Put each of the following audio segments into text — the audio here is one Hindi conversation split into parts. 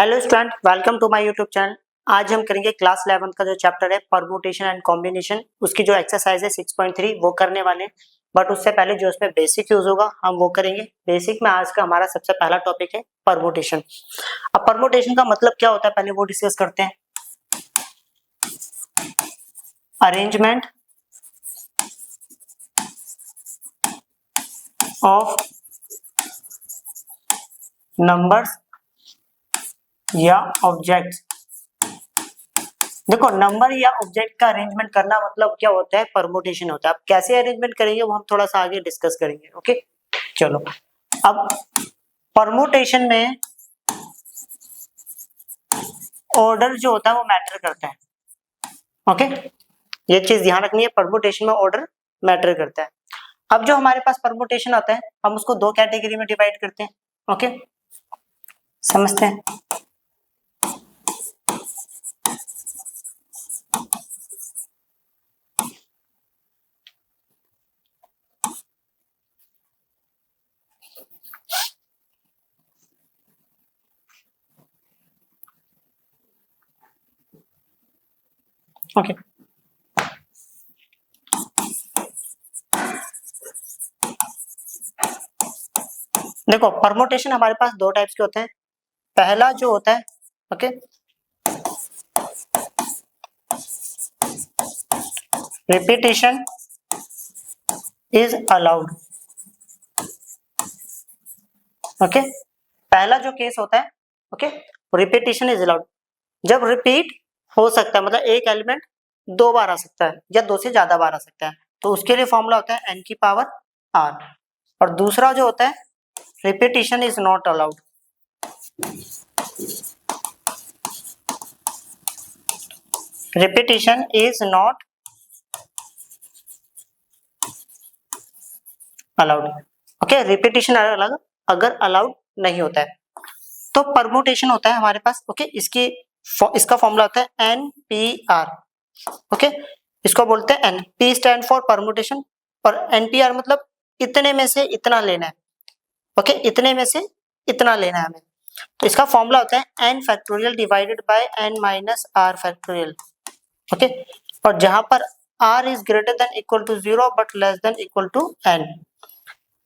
Hello student, welcome to my YouTube channel. आज हम करेंगे क्लास 11 का जो चैप्टर है परम्यूटेशन एंड कॉम्बिनेशन, उसकी जो एक्सरसाइज है 6.3 वो करने वाले हैं। बट उससे पहले जो उसमें बेसिक यूज होगा हम वो करेंगे। बेसिक में आज का हमारा सबसे पहला टॉपिक है परम्यूटेशन। अब परम्यूटेशन का मतलब क्या होता है पहले वो डिस्कस करते हैं। अरेंजमेंट ऑफ नंबर्स या ऑब्जेक्ट्स। देखो, नंबर या ऑब्जेक्ट का अरेंजमेंट करना मतलब क्या होता है, परम्यूटेशन होता है। अब कैसे अरेंजमेंट करेंगे वो हम थोड़ा सा आगे डिस्कस करेंगे। ओके, चलो। अब परम्यूटेशन में ऑर्डर जो होता है वो मैटर करता है। ओके, ये चीज ध्यान रखनी है, परम्यूटेशन में ऑर्डर मैटर करता है। अब जो हमारे पास परम्यूटेशन आता है हम उसको दो कैटेगरी में डिवाइड करते हैं। ओके, समझते हैं। ओके, देखो परम्यूटेशन हमारे पास दो टाइप्स के होते हैं। पहला जो होता है, okay, repetition is allowed. Okay, पहला जो केस होता है, ओके, रिपीटिशन इज अलाउड। जब रिपीट हो सकता है, मतलब एक एलिमेंट दो बार आ सकता है या दो से ज्यादा बार आ सकता है, तो उसके लिए फॉर्मूला होता है n की पावर r। और दूसरा जो होता है repetition is not allowed. Repetition is not allowed. Okay, repetition अलग अगर अलाउड नहीं होता है तो परम्यूटेशन होता है हमारे पास। ओके, इसका फॉर्मूला होता है NPR। ओके, इसको बोलते हैं N। P stand for permutation और NPR मतलब इतने में से इतना लेना है। ओके, इतने में से इतना लेना है हमें। तो इसका फॉर्मूला होता है n factorial divided by n minus r factorial. Okay, और जहां पर r is greater than equal to 0 but less than equal to n।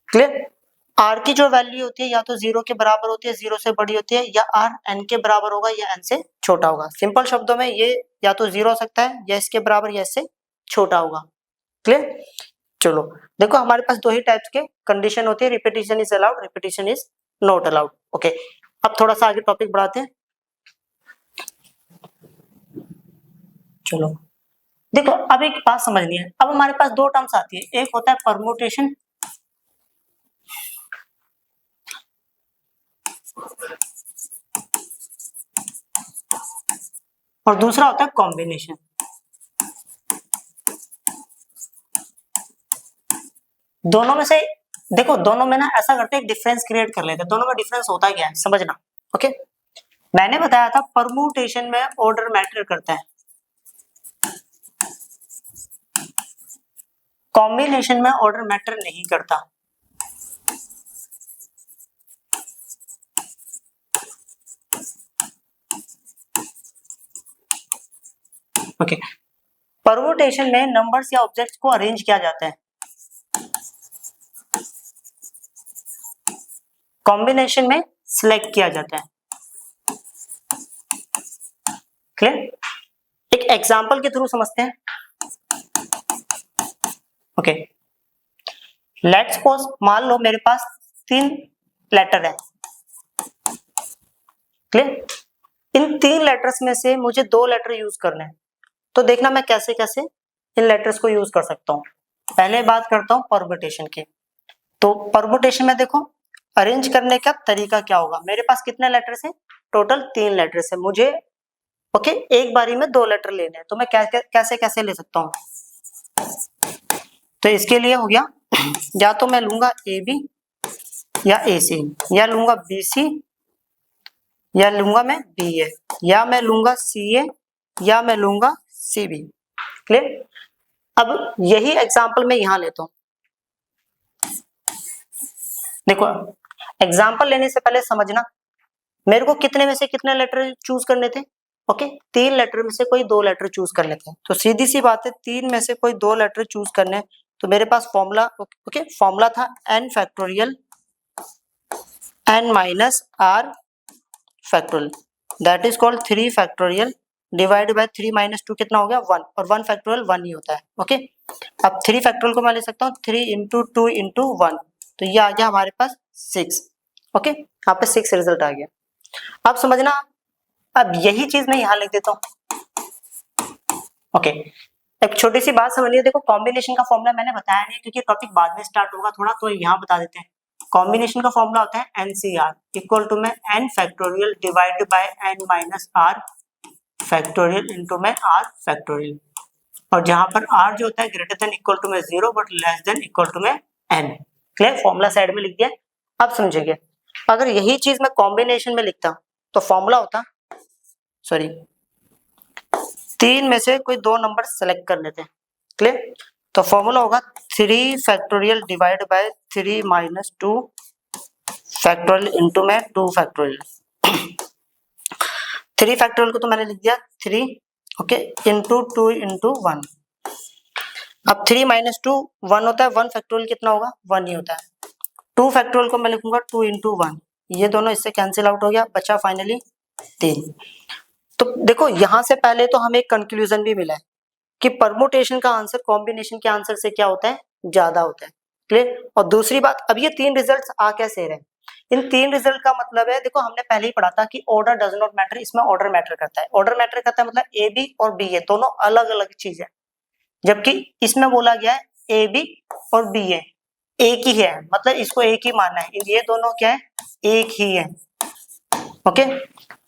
Clear? r की जो वैल्यू होती है या तो 0 के बराबर होती है, 0 से बड़ी होती है, या r n के बराबर होगा या n से छोटा होगा। सिंपल शब्दों में ये या तो 0 हो सकता है या इसके बराबर या इससे छोटा होगा। क्लियर? चलो, देखो हमारे पास दो ही टाइप्स के कंडीशन होती है, repetition is allowed, repetition is not allowed. Okay, अब थोड़ा सा आगे टॉपिक बढ़ाते हैं। चलो, देखो अब एक बात समझनी है। अब हमारे पास दो टर्म्स आती है, एक होता है परम्यूटेशन और दूसरा होता है कॉम्बिनेशन। दोनों में से देखो, दोनों में ना ऐसा करते हैं, डिफरेंस क्रिएट कर लेते हैं। दोनों में डिफरेंस होता क्या है समझना। ओके, मैंने बताया था परम्यूटेशन में ऑर्डर मैटर करता है, कॉम्बिनेशन में ऑर्डर मैटर नहीं करता। ओके, परम्यूटेशन में नंबर्स या ऑब्जेक्ट्स को अरेंज किया जाता है, कॉम्बिनेशन में सिलेक्ट किया जाता है। क्लियर? एक एग्जांपल के थ्रू समझते हैं। ओके, लेट्स सपोज, मान लो मेरे पास 3 लेटर है। क्लियर? इन 3 लेटर्स में से मुझे 2 लेटर यूज करने हैं, तो देखना मैं कैसे कैसे इन लेटर्स को यूज कर सकता हूँ। पहले बात करता हूँ परम्यूटेशन की। तो परम्यूटेशन में देखो, अरेंज करने का तरीका क्या होगा। मेरे पास कितने लेटर्स हैं? टोटल 3 लेटर्स है। मुझे ओके एक बारी में 2 लेटर लेने हैं, तो मैं कैसे कैसे ले सकता हूँ। तो इसके लिए हो गया, या तो मैं लूंगा AB या AC, या लूंगा BC, या लूंगा मैं BA, या मैं लूंगा CA, या मैं लूंगा CB। क्लियर? अब यही एग्जांपल मैं यहां लेता हूं। देखो, एग्जांपल लेने से पहले समझना, मेरे को कितने में से कितने लेटर चूज करने थे? ओके, 3 लेटर में से कोई 2 लेटर चूज करने थे। तो सीधी सी बात है, 3 में से कोई 2 लेटर चूज करने, तो मेरे पास फॉर्मूला, ओके, फॉर्मूला था n factorial n minus r factorial, that is called 3 factorial divide bye 3 minus 2 कितना हो गया 1, और 1 फैक्टोरियल 1 ही होता है। ओके, अब 3 फैक्टोरियल को मैं ले सकता हूँ 3 इंटू 2 इंटू 1, तो ये आ गया हमारे पास 6। ओके, यहाँ पे 6 रिजल्ट आ गया। अब समझना, अब यही चीज मैं यहाँ लिख देता हूँ। ओके, एक छोटी सी बात समझिए, देखो कॉम्बिनेशन का फॉर्मूला मैंने बताया नहीं क्योंकि टॉपिक बाद में स्टार्ट होगा थोड़ा, तो यहाँ बता देते हैं। कॉम्बिनेशन का फॉर्मूला होता है NCR इक्वल टू में n factorial divide bye n minus r factorial into में r फैक्टोरियल, और जहां पर r जो होता है ग्रेटर देन इक्वल टू में 0 but less than equal to में n। क्लियर, फॉर्मूला साइड में लिख दिया। अब समझिए, अगर यही चीज मैं कॉम्बिनेशन में लिखता तो फॉर्मूला होता, सॉरी, 3 में से कोई 2 नंबर सेलेक्ट कर लेते हैं। क्लियर, तो फॉर्मूला होगा 3 factorial divide bye 3 minus 2 factorial into में 2 फैक्टोरियल। 3 फैक्टोरियल को तो मैंने लिख दिया 3, ओके, इंटू 2 इंटू 1। अब 3 माइनस 2 1 होता है, 1 फैक्टोरियल कितना होगा 1 ही होता है। 2 फैक्टोरियल को मैं लिखूंगा 2 इंटू 1, ये दोनों इससे कैंसिल आउट हो गया, बचा फाइनली 3। तो देखो यहां से पहले तो हमें एक कंक्लूजन भी मिला है कि परमुटेशन का आंसर कॉम्बिनेशन के आंसर से क्या होता है, ज्यादा होता है। क्लियर, और दूसरी बात, अब ये 3 रिजल्ट्स आ कैसे रहे, इन 3 रिजल्ट का मतलब है, देखो हमने पहले ही पढ़ा था कि ऑर्डर डज नॉट मैटर, इसमें ऑर्डर मैटर करता है। ऑर्डर मैटर करता है मतलब ए बी और बी ए दोनों अलग अलग चीज है, जबकि इसमें बोला गया है ए बी और बी ए एक ही है, मतलब इसको एक ही मानना है, ये दोनों क्या है, एक ही है। ओके,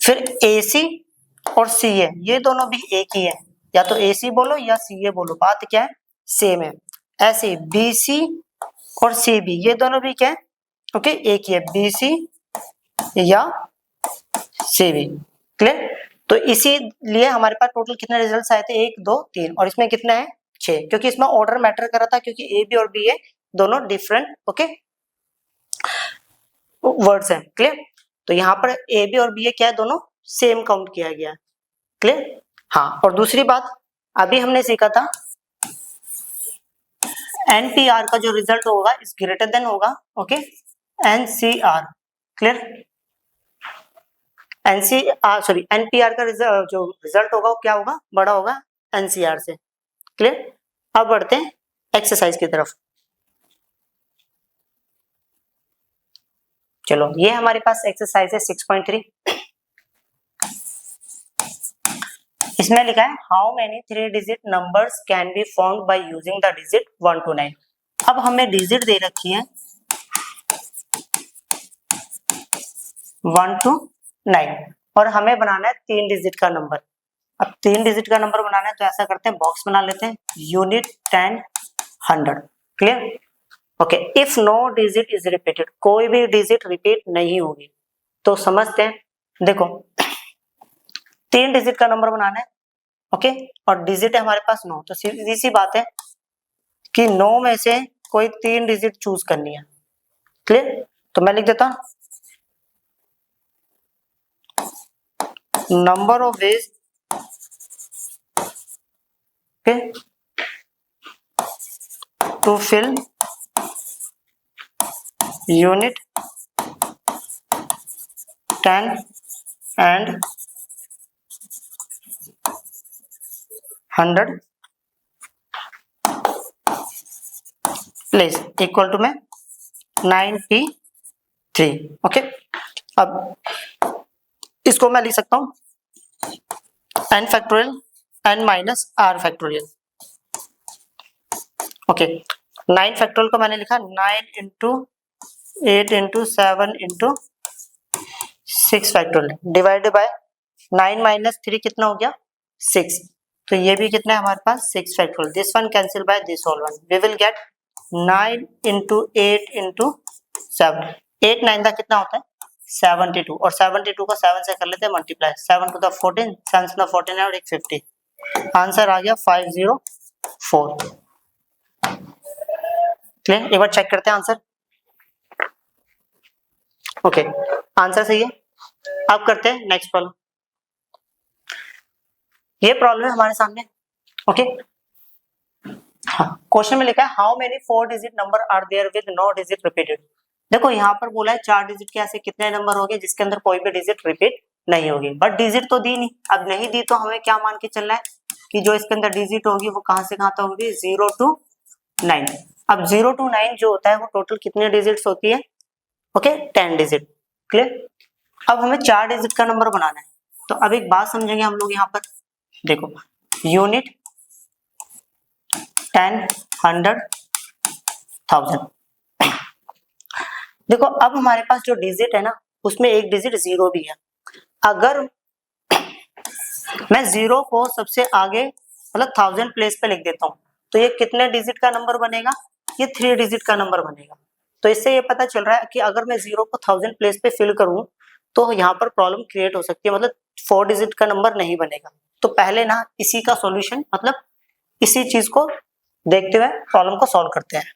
फिर ए सी और सी ए ये दोनों भी एक ही है, या तो ए सी बोलो या सी ए बोलो, बात क्या है, सेम है। ऐसे बी सी और सी बी ये दोनों भी क्या है, ओके, एक ही है, बी सी या सी बी। क्लियर, तो इसीलिए हमारे पास टोटल कितने रिजल्ट्स आए थे, 1 2 3, और इसमें कितना है 6, क्योंकि इसमें ऑर्डर मैटर कर रहा था, क्योंकि ए बी और बी ए दोनों डिफरेंट ओके वर्ड्स हैं। क्लियर, तो यहाँ पर ए बी और बी ए क्या है, दोनों सेम काउंट किया गया है। क्लियर, हाँ, और दूसरी बात अभी हमने सीखा था एनपीआर का जो रिजल्ट होगा इस ग्रेटर देन होगा okay NCR. Clear, NCR sorry NPR का जो रिजल्ट होगा वो क्या होगा, बड़ा होगा एनसीआर से। क्लियर, अब बढ़ते हैं एक्सरसाइज की तरफ। चलो, ये हमारे पास एक्सरसाइज है 6.3। इसमें लिखा है how many 3 digit numbers can be found by using the digit 1 to 9। अब हमें डिजिट दे रखी है 1 to 9 और हमें बनाना है 3 डिजिट का नंबर। अब 3 डिजिट का नंबर बनाना है तो ऐसा करते हैं, बॉक्स बना लेते हैं, unit 10 100। Clear, okay, if no digit is repeated, कोई भी डिजिट रिपीट नहीं होगी तो समझते हैं। देखो 3 डिजिट का नंबर बनाना है ओके, और डिजिट है हमारे पास 9, तो सीधी सी बात है कि 9 में से कोई 3 डिजिट चूज करनी है। क्लियर, तो मैं लिख देता हूं number of ways to fill unit 10 and 100 place equal to में 93। ओके, अब इसको मैं लिख सकता हूं n factorial n minus r factorial. Okay, 9 factorial को मैंने लिखा 9 into 8 into 7 into 6 factorial divided bye 9 minus 3 कितना हो गया 6, तो ये भी कितना है हमारे पास 6 factorial. This one cancel by this whole one, we will get 9 into 8 into 7, 8 9 का कितना होता है 72, और 72 को 7 से कर लेते हैं multiply, 7 to the 14 7 to the 14 है और एक 50, आंसर आ गया 504। क्लियर, एक बार चेक करते हैं आंसर। ओके, आंसर सही है। अब करते हैं नेक्स्ट प्रॉब्लम। ये प्रॉब्लम है हमारे सामने, ओके। हाँ, क्वेश्चन में लिखा है how many 4 digit number are there with no digit repeated. देखो यहाँ पर बोला है 4 डिजिट के ऐसे कितने नंबर होंगे जिसके अंदर कोई भी डिजिट रिपीट नहीं होगी, बट डिजिट तो दी नहीं। अब नहीं दी तो हमें क्या मान के चलना है कि जो इसके अंदर डिजिट होगी वो कहां से कहां तक होगी, 0 to 9। अब 0 to 9 जो होता है वो टोटल कितने डिजिट्स होती है, ओके 10 डिजिट, क्लियर। अब हमें 4 डिजिट का नंबर बनाना है, तो अब एक बात समझेंगे हम लोग यहाँ पर। देखो यूनिट 10, 100, 1000। देखो अब हमारे पास जो डिजिट है ना उसमें एक डिजिट 0 भी है। अगर मैं 0 को सबसे आगे मतलब 1000 प्लेस पे लिख देता हूँ तो ये कितने डिजिट का नंबर बनेगा, ये 3 डिजिट का नंबर बनेगा। तो इससे ये पता चल रहा है कि अगर मैं 0 को 1000 प्लेस पे फिल करूं तो यहाँ पर प्रॉब्लम क्रिएट हो सकती है, मतलब 4 डिजिट का नंबर नहीं बनेगा। तो पहले ना इसी का सॉल्यूशन मतलब इसी चीज को देखते हुए प्रॉब्लम को सॉल्व करते हैं।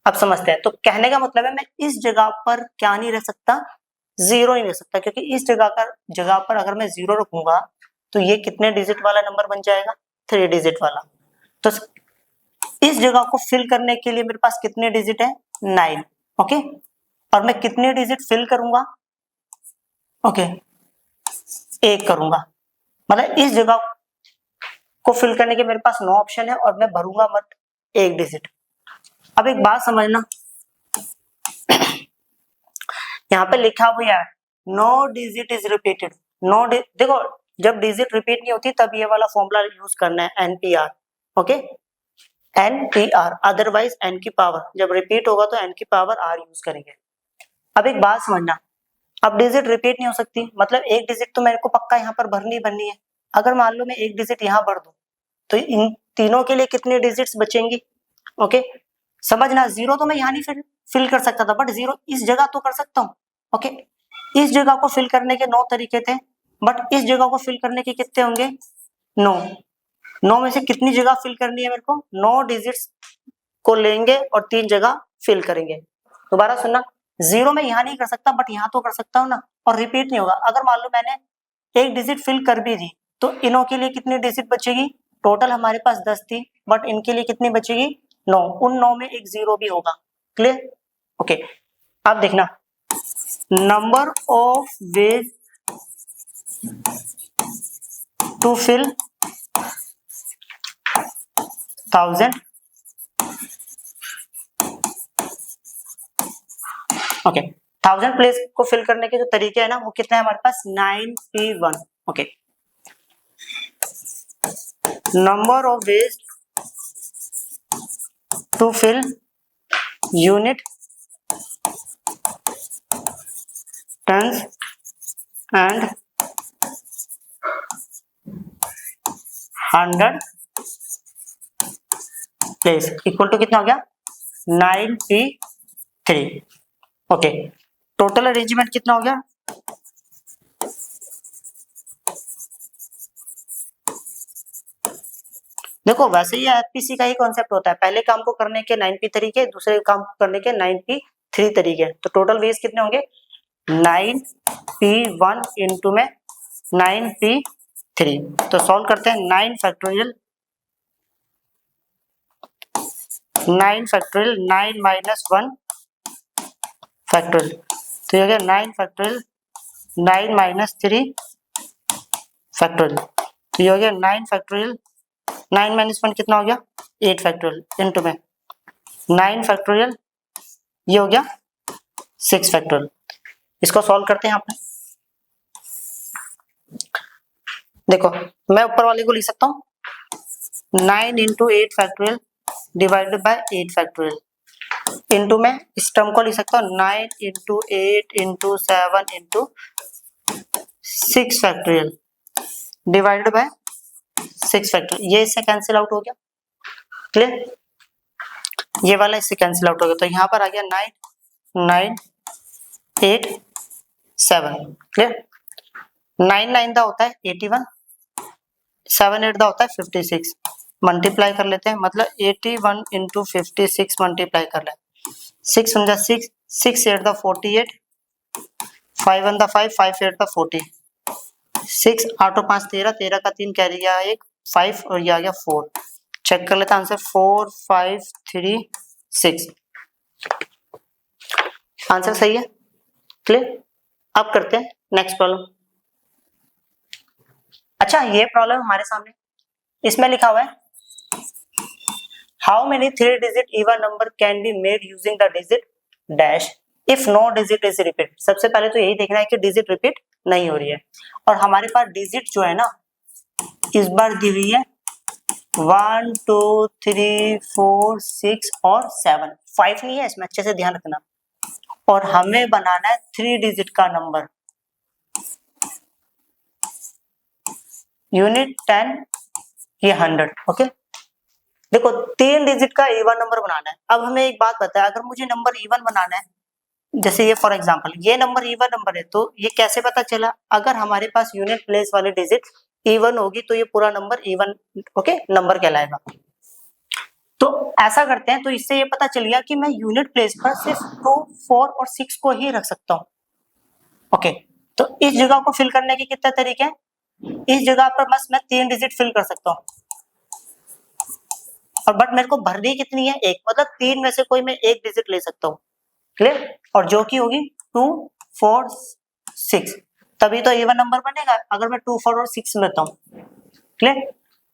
अब समझते हैं। तो कहने का मतलब है मैं इस जगह पर क्या नहीं रह सकता, 0 नहीं रह सकता, क्योंकि इस जगह पर अगर मैं 0 रखूंगा तो ये कितने डिजिट वाला नंबर बन जाएगा, 3 डिजिट वाला। तो इस जगह को फिल करने के लिए मेरे पास कितने डिजिट है, 9, ओके। और मैं कितने डिजिट फिल करूंगा, ओके 1 करूंगा। मतलब इस जगह को फिल करने के मेरे पास 9 ऑप्शन है और मैं भरूंगा मत 1 डिजिट। अब एक बात समझना, यहाँ पे लिखा हुआ है नो डिजिट इज रिपीटेड। देखो जब डिजिट रिपीट नहीं होती तब ये वाला फॉर्मूला यूज करना है, NPR, okay NPR. Otherwise n की पावर, जब रिपीट होगा तो एन की पावर आर यूज करेंगे। अब एक बात समझना, अब डिजिट रिपीट नहीं हो सकती, मतलब एक डिजिट तो मेरे को पक्का यहाँ पर भरनी बननी है। अगर मान लो मैं एक डिजिट यहाँ भर दूं तो इन तीनों के लिए कितनी डिजिट्स बचेंगी, ओके समझना। 0 तो मैं यहाँ नहीं फिल कर सकता था, बट 0 इस जगह तो कर सकता हूँ, ओके। इस जगह को फिल करने के 9 तरीके थे, बट इस जगह को फिल करने के कितने होंगे, 9 में से कितनी जगह फिल करनी है मेरे को, 9 डिजिट्स को लेंगे और 3 जगह फिल करेंगे। दोबारा सुनना, 0 में यहाँ नहीं कर सकता बट यहाँ तो कर सकता हूँ ना, और रिपीट नहीं होगा। अगर मान लो मैंने एक डिजिट फिल कर भी दी तो इनों के लिए कितनी डिजिट बचेगी, टोटल हमारे पास 10 थी बट इनके लिए कितनी बचेगी, 9। उन 9 में एक 0 भी होगा, क्लियर, ओके। अब देखना, number of ways to fill 1000, okay 1000 place को फिल करने के जो तरीके हैं ना वो कितने हैं हमारे पास, 9p1, okay. Number of ways to fill unit, tens and 100 place equal to कितना हो गया, 9p3, ओके। टोटल अरेंजमेंट कितना हो गया, देखो वैसे ही एफपीसी का ही कॉन्सेप्ट होता है, पहले काम को करने के 9p तरीके, दूसरे काम को करने के 9p3 तरीके। तो टोटल वेज कितने होंगे, 9p1 इंटू में 9p3। तो सॉल्व करते हैं, 9 फैक्टोरियल 9 माइनस 1 फैक्टोरियल, तो ये हो गया 9 फैक्टोरियल 9 माइनस 3 फैक्टोरियल, तो ये हो गया 9 फैक्टोरियल 9 माइनस 1 कितना हो गया, 8 फैक्टोरियल इंटू में 9 फैक्टोरियल, ये हो गया 6 फैक्टोरियल। इसको सॉल्व करते हैं यहाँ पे। देखो मैं ऊपर वाले को लिख सकता हूँ 9 into 8 factorial divided bye 8 factorial into में इस टर्म को लिख सकता हूँ 9 into 8 into 7 into 6 factorial divided by 6 factorial. ये इससे कैंसिल आउट हो गया, क्लियर, ये वाला इससे कैंसिल आउट हो गया। तो यहाँ पर आ गया 9 9 8 7, क्लियर। 9 9 दा होता है 81, 7 8 दा होता है 56, मल्टीप्लाई कर लेते हैं, मतलब 81 इंटू 56 मल्टीप्लाई कर लें, 6 6 6 8 दा 48, 5 1 5, 5 8 40, 6 8 5 13, 13 का 3 कैरी गया एक 5 और ये आ गया 4। चेक कर लेते हैं आंसर 4 5 3 6। आंसर सही है, क्लियर। अब करते हैं नेक्स्ट प्रॉब्लम। अच्छा, ये प्रॉब्लम हमारे सामने, इसमें लिखा हुआ है how many 3 digit even number can be made using the digit dash if no digit is repeat. सबसे पहले तो यही देखना है कि डिजिट रिपीट नहीं हो रही है, और हमारे पास डिजिट जो है ना इस बार दी हुई है 1 2 3 4 6 और 7, 5 नहीं है इसमें, अच्छे से ध्यान रखना। और हमें बनाना है 3 डिजिट का नंबर, यूनिट 10, ये 100। ओके, देखो 3 डिजिट का इवन नंबर बनाना है। अब हमें एक बात पता है, अगर मुझे नंबर इवन बनाना है, जैसे ये फॉर एग्जांपल ये नंबर इवन नंबर है, तो ये कैसे पता चला? अगर हमारे पास यूनिट प्लेस वाली डिजिट इवन होगी तो ये पूरा नंबर इवन ओके नंबर कहलाएगा। तो ऐसा करते हैं, तो इससे ये पता चल गया कि मैं यूनिट प्लेस पर सिर्फ 2 4 और 6 को ही रख सकता हूँ। ओके, तो इस जगह को फिल करने के कितने तरीके हैं? इस जगह पर बस मैं 3 डिजिट फिल कर सकता हूँ, और बट मेरे को भरनी कितनी है? एक, मतलब 3 में से कोई मैं एक डिजिट ले सकता हूँ, क्लियर। और जो की होगी 2 4 6, तभी तो इवन नंबर बनेगा अगर मैं 2 4 और 6 लेता हूँ, क्लियर।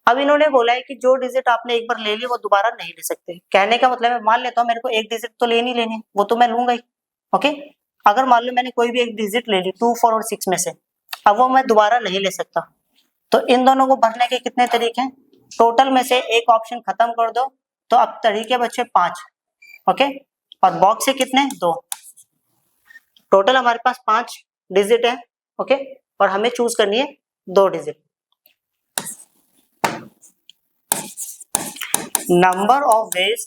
अब इन्होंने बोला है कि जो डिजिट आपने एक बार ले ली वो दोबारा नहीं ले सकते। कहने का मतलब है, मान लेता हूँ मेरे को एक डिजिट तो लेनी लेनी, वो तो मैं लूंगा ही। ओके, अगर मान लो मैंने कोई भी एक डिजिट ले ली 2 4 और 6 में से, अब वो मैं दोबारा नहीं ले सकता। तो इन दोनों को भरने के कितने तरीके हैं? टोटल में से एक ऑप्शन खत्म कर दो, तो अब तरीके बचे 5। ओके, और बॉक्स से कितने? 2। टोटल हमारे पास 5 डिजिट है। ओके, और हमें चूज करनी है 2 digit. Number of ways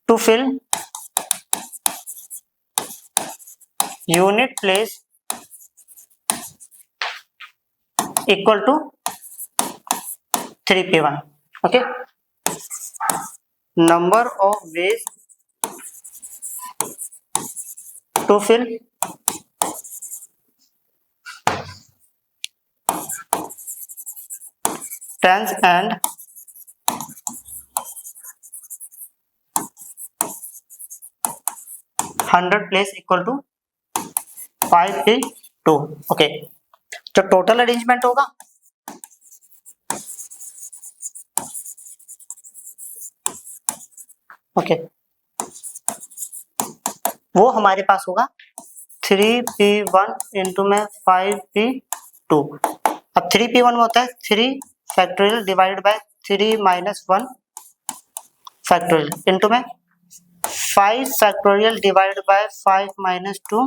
to fill unit place equal to 3p1। Okay, number of ways to fill tens and 100 place equal to 5p2। Okay, जो टोटल अरेंजमेंट होगा ओके वो हमारे पास होगा 3p1 इंटू में 5p2। अब 3p1 में होता है 3 factorial divided bye 3 minus 1 factorial into में 5 factorial divided by 5 minus 2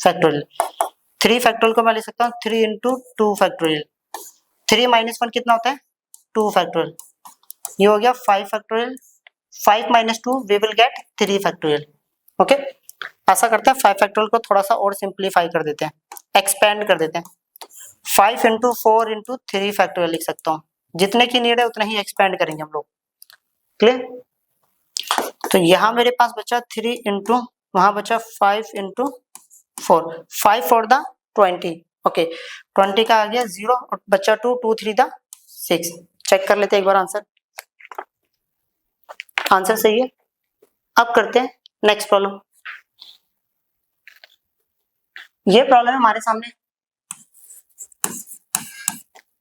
factorial. 3 factorial को मैं लिख सकता हूँ 3 इंटू 2 फैक्टोरियल। 3 माइनस 1 कितना होता है? 2 फैक्टोरियल। ये हो गया 5 factorial. 5 minus 2 we will get 3 factorial. Okay, ऐसा करते हैं 5 फैक्टोरियल को थोड़ा सा और सिंप्लीफाई कर देते हैं, एक्सपेंड कर देते हैं। 5 इंटू 4 इंटू 3 फैक्टोरियल लिख सकता हूँ, जितने की नीड है उतना ही एक्सपेंड करेंगे हम लोग, क्लियर। तो यहाँ मेरे पास बचा 3 इंटू, वहां बचा 5 इंटू 4, 5 फॉर द 20। ओके, 20 का आ गया 0 और बचा 2, 2 3 द 6। चेक कर लेते हैं एक बार आंसर। आंसर सही है। अब करते हैं नेक्स्ट प्रॉब्लम। ये प्रॉब्लम है हमारे सामने,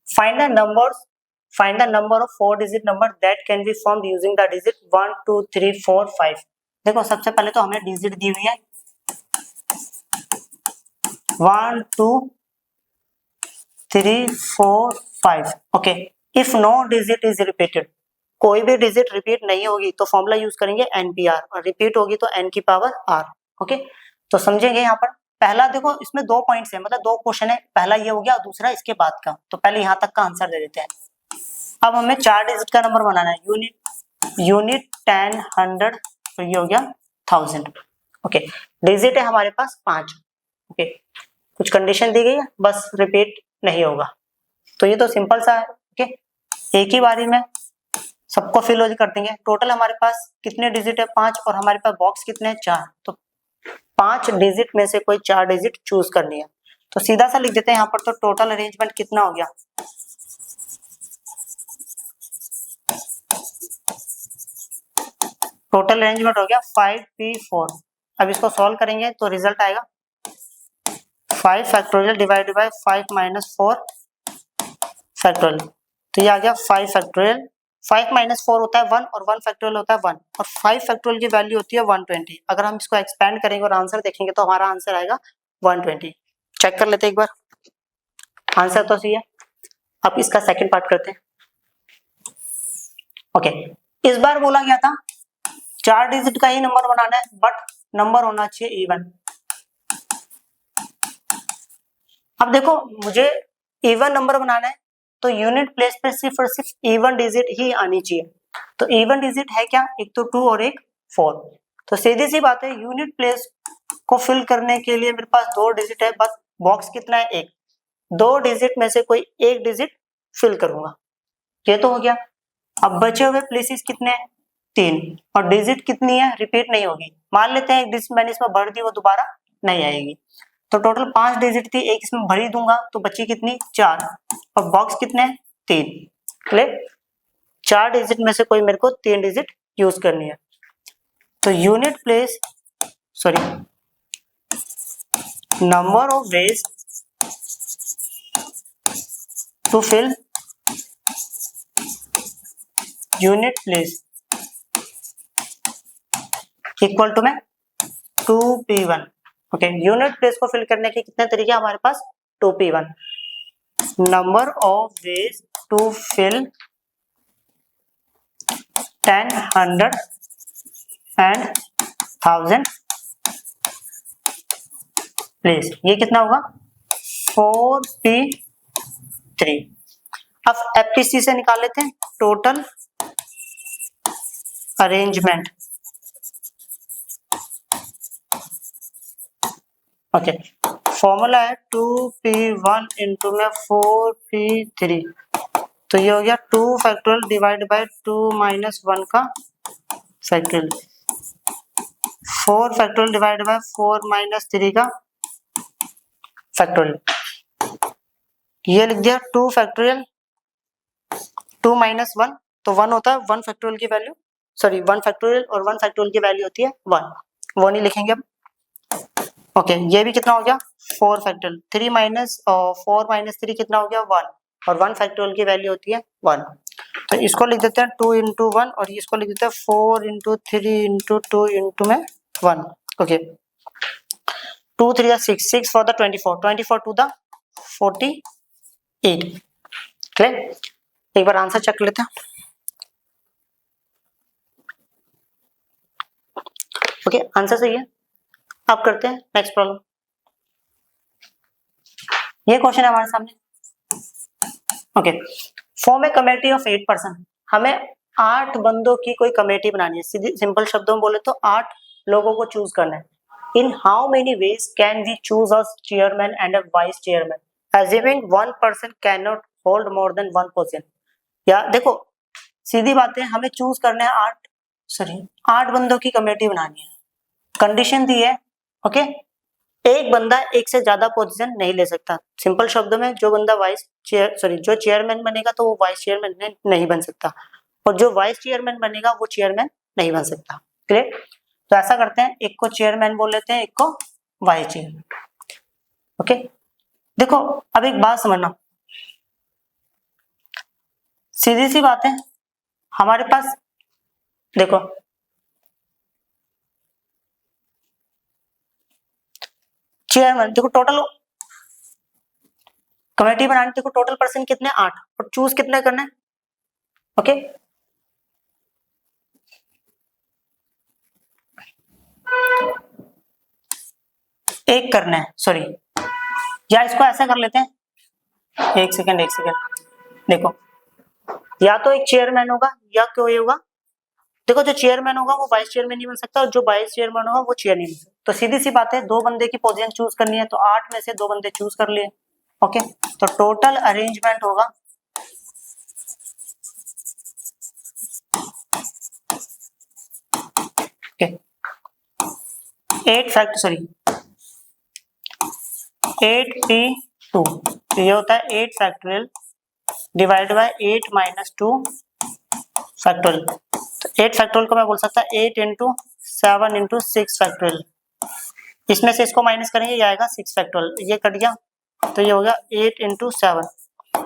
find the number of 4 digit number that can be formed using the digit 1 2 3 4 5। देखो सबसे पहले तो हमें डिजिट दी हुई है 1 2 3 4 5। Okay, if no digit is repeated, कोई भी डिजिट रिपीट नहीं होगी तो फॉर्मूला यूज करेंगे NPR, और रिपीट होगी तो n की पावर r। ओके, तो समझेंगे यहाँ पर। पहला देखो इसमें 2 पॉइंट्स है, मतलब 2 क्वेश्चन है, पहला ये हो गया और दूसरा इसके बाद का। तो पहले यहाँ तक का आंसर दे देते हैं। अब हमें 4 डिजिट का नंबर बनाना है, यूनिट 10 100, तो ये हो गया 1000। ओके, डिजिट है हमारे पास 5। ओके, कुछ कंडीशन दी गई है, बस रिपीट नहीं होगा, तो ये तो सिंपल सा है। ओके, एक ही बारी में सबको फिल कर देंगे। टोटल हमारे पास कितने डिजिट है? 5, और हमारे पास बॉक्स कितने हैं? 4। तो 5 डिजिट में से कोई 4 डिजिट चूज करनी है। तो सीधा सा लिख देते हैं यहाँ पर, तो टोटल अरेंजमेंट कितना हो गया, टोटल अरेंजमेंट हो गया 5p4। अब इसको सॉल्व करेंगे तो रिजल्ट आएगा 5 factorial divided by 5 minus 4 factorial. तो ये आ गया 5 फैक्टोरियल, 5 माइनस 4 होता है 1 और 1 फैक्टोरियल होता है 1 और 5 फैक्टोरियल की वैल्यू होती है 120। अगर हम इसको एक्सपेंड करेंगे और आंसर देखेंगे तो हमारा आंसर आएगा 120। चेक कर लेते हैं एक बार, आंसर तो सही है। अब इसका सेकंड पार्ट करते हैं। ओके, इस बार बोला गया था 4 डिजिट का ही नंबर बनाना है, बट नंबर होना चाहिए इवन। अब देखो मुझे इवन नंबर बनाना है तो यूनिट प्लेस पे सिर्फ और सिर्फ इवन डिजिट ही आनी चाहिए। तो इवन डिजिट है क्या, एक तो 2 और एक 4। तो सीधी सी बात है, यूनिट प्लेस को फिल करने के लिए मेरे पास 2 डिजिट है, बस बॉक्स कितना है, एक। 2 डिजिट में से कोई एक डिजिट फिल करूंगा, ये तो हो गया। अब बचे हुए प्लेसेस कितने हैं, 3, और डिजिट कितनी है, रिपीट नहीं होगी। मान लेते हैं एक डिजिट मैंने इसमें भर दी, वो दोबारा नहीं आएगी। तो टोटल 5 डिजिट थी, एक इसमें भर ही दूंगा तो बची कितनी, 4, और बॉक्स कितने हैं, 3। क्लियर, 4 डिजिट में से कोई मेरे को 3 डिजिट यूज करनी है। तो unit place, sorry, number of ways to fill unit place equal to में 2p1। ओके, यूनिट प्लेस को फिल करने के कितने तरीके हमारे पास, 2p1। Number of ways to fill 10, 100 and 1000 place, ये कितना होगा, 4p3। अब एफटीसी से निकाल लेते हैं, टोटल अरेंजमेंट। ओके, फॉर्मूला है 2p1 इंटू में 4p3, तो ये हो गया 2 फैक्टोरियल डिवाइड बाय 2 माइनस 1 का factorial, 4 factorial divide bye 4 minus 3 का फैक्टोरियल। ये लिख दिया 2 फैक्टोरियल 2 माइनस 1, तो 1 होता है 1 फैक्टोरियल की वैल्यू, सॉरी 1 फैक्टोरियल और 1 फैक्टोरियल की वैल्यू होती है 1, वो नहीं लिखेंगे अब। ओके, ये भी कितना हो गया, 4 फैक्टोरियल, 3 माइनस 4 माइनस 3 कितना हो गया, 1, और 1 फैक्टोरियल की वैल्यू होती है 1। तो इसको लिख देते हैं 2 इंटू 1 और इसको लिख देते हैं 4 इंटू 3 इंटू 2 इंटू में 1। Okay, 2 3 6, 6 for the 24, 24 to the 48। Clear, एक बार आंसर चेक लेते हैं। ओके, आंसर सही है। अब करते हैं नेक्स्ट प्रॉब्लम। ये क्वेश्चन है हमारे सामने। Okay, form A committee of 8 person, हमें 8 बंदों की कोई कमेटी बनानी है। सीधी सिंपल शब्दों में बोले तो 8 लोगों को चूज करना है। In how many ways can we choose a chairman and a vice chairman, assuming one person cannot hold more than one position। या देखो सीधी बात है, हमें चूज करना है 8 बंदों की कमेटी बनानी है। कंडीशन दी है, ओके, एक बंदा एक से ज्यादा पोजीशन नहीं ले सकता। सिंपल शब्दों में जो बंदा जो चेयरमैन बनेगा तो वो वाइस चेयरमैन नहीं बन सकता, और जो वाइस चेयरमैन बनेगा वो चेयरमैन नहीं बन सकता। क्लियर, तो ऐसा करते हैं, एक को चेयरमैन बोल लेते हैं, एक को वाइस चेयरमैन। ओके, देखो अब एक बात समझना, सीधी सी बात है, हमारे पास देखो चेयरमैन, देखो टोटल कमेटी बनानी, देखो टोटल पर्सन कितने, 8, और चूज कितने करना है। ओके, एक करना है, सॉरी, या इसको ऐसा कर लेते हैं, एक सेकंड, देखो या तो एक चेयरमैन होगा या कोई होगा। देखो जो चेयरमैन होगा वो वाइस चेयरमैन नहीं बन सकता, और जो वाइस चेयरमैन होगा वो चेयर नहीं बन सकता। तो सीधी सी बात है, 2 बंदे की पोजीशन चूज करनी है, तो 8 में से 2 बंदे चूज कर लिए। ओके, तो टोटल अरेंजमेंट होगा 8p2, तो ये होता है 8 factorial divide bye 8 minus 2 factorial. तो 8 फैक्टोरियल को मैं बोल सकता 8 इंटू 7 इंटू 6 फैक्टोरियल। इसमें से इसको माइनस करेंगे, ये आएगा 6 फैक्टोरियल, ये कट गया तो ये हो गया 8 इंटू 7,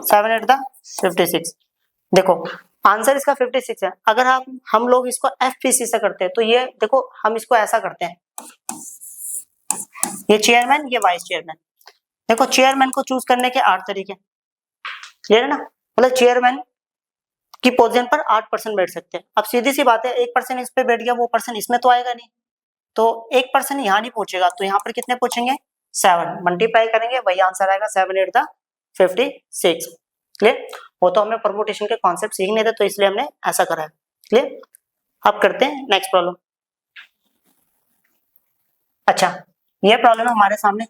7 8 द 56। देखो आंसर इसका 56 है। अगर हम लोग इसको एफपीसी से करते हैं तो ये देखो हम इसको ऐसा करते हैं, ये चेयरमैन ये वाइस चेयरमैन। देखो चेयरमैन को चूज करने के 8 तरीके, क्लियर है ना, मतलब चेयरमैन की पोजीशन पर 8 पर्सन बैठ सकते हैं। अब सीधी सी बात है, एक पर्सन इस पे बैठ गया, वो पर्सन इसमें तो आएगा नहीं, तो एक पर्सन यहाँ नहीं पहुंचेगा, तो यहाँ पर कितने पहुंचेंगे 7, मल्टीप्लाई करेंगे वही आंसर आएगा 7 8 द 56। क्लियर, वो तो हमें परमुटेशन के कॉन्सेप्ट सीखने थे तो इसलिए हमने ऐसा करा है। क्लियर, अब करते हैं नेक्स्ट प्रॉब्लम। अच्छा ये प्रॉब्लम है हमारे सामने,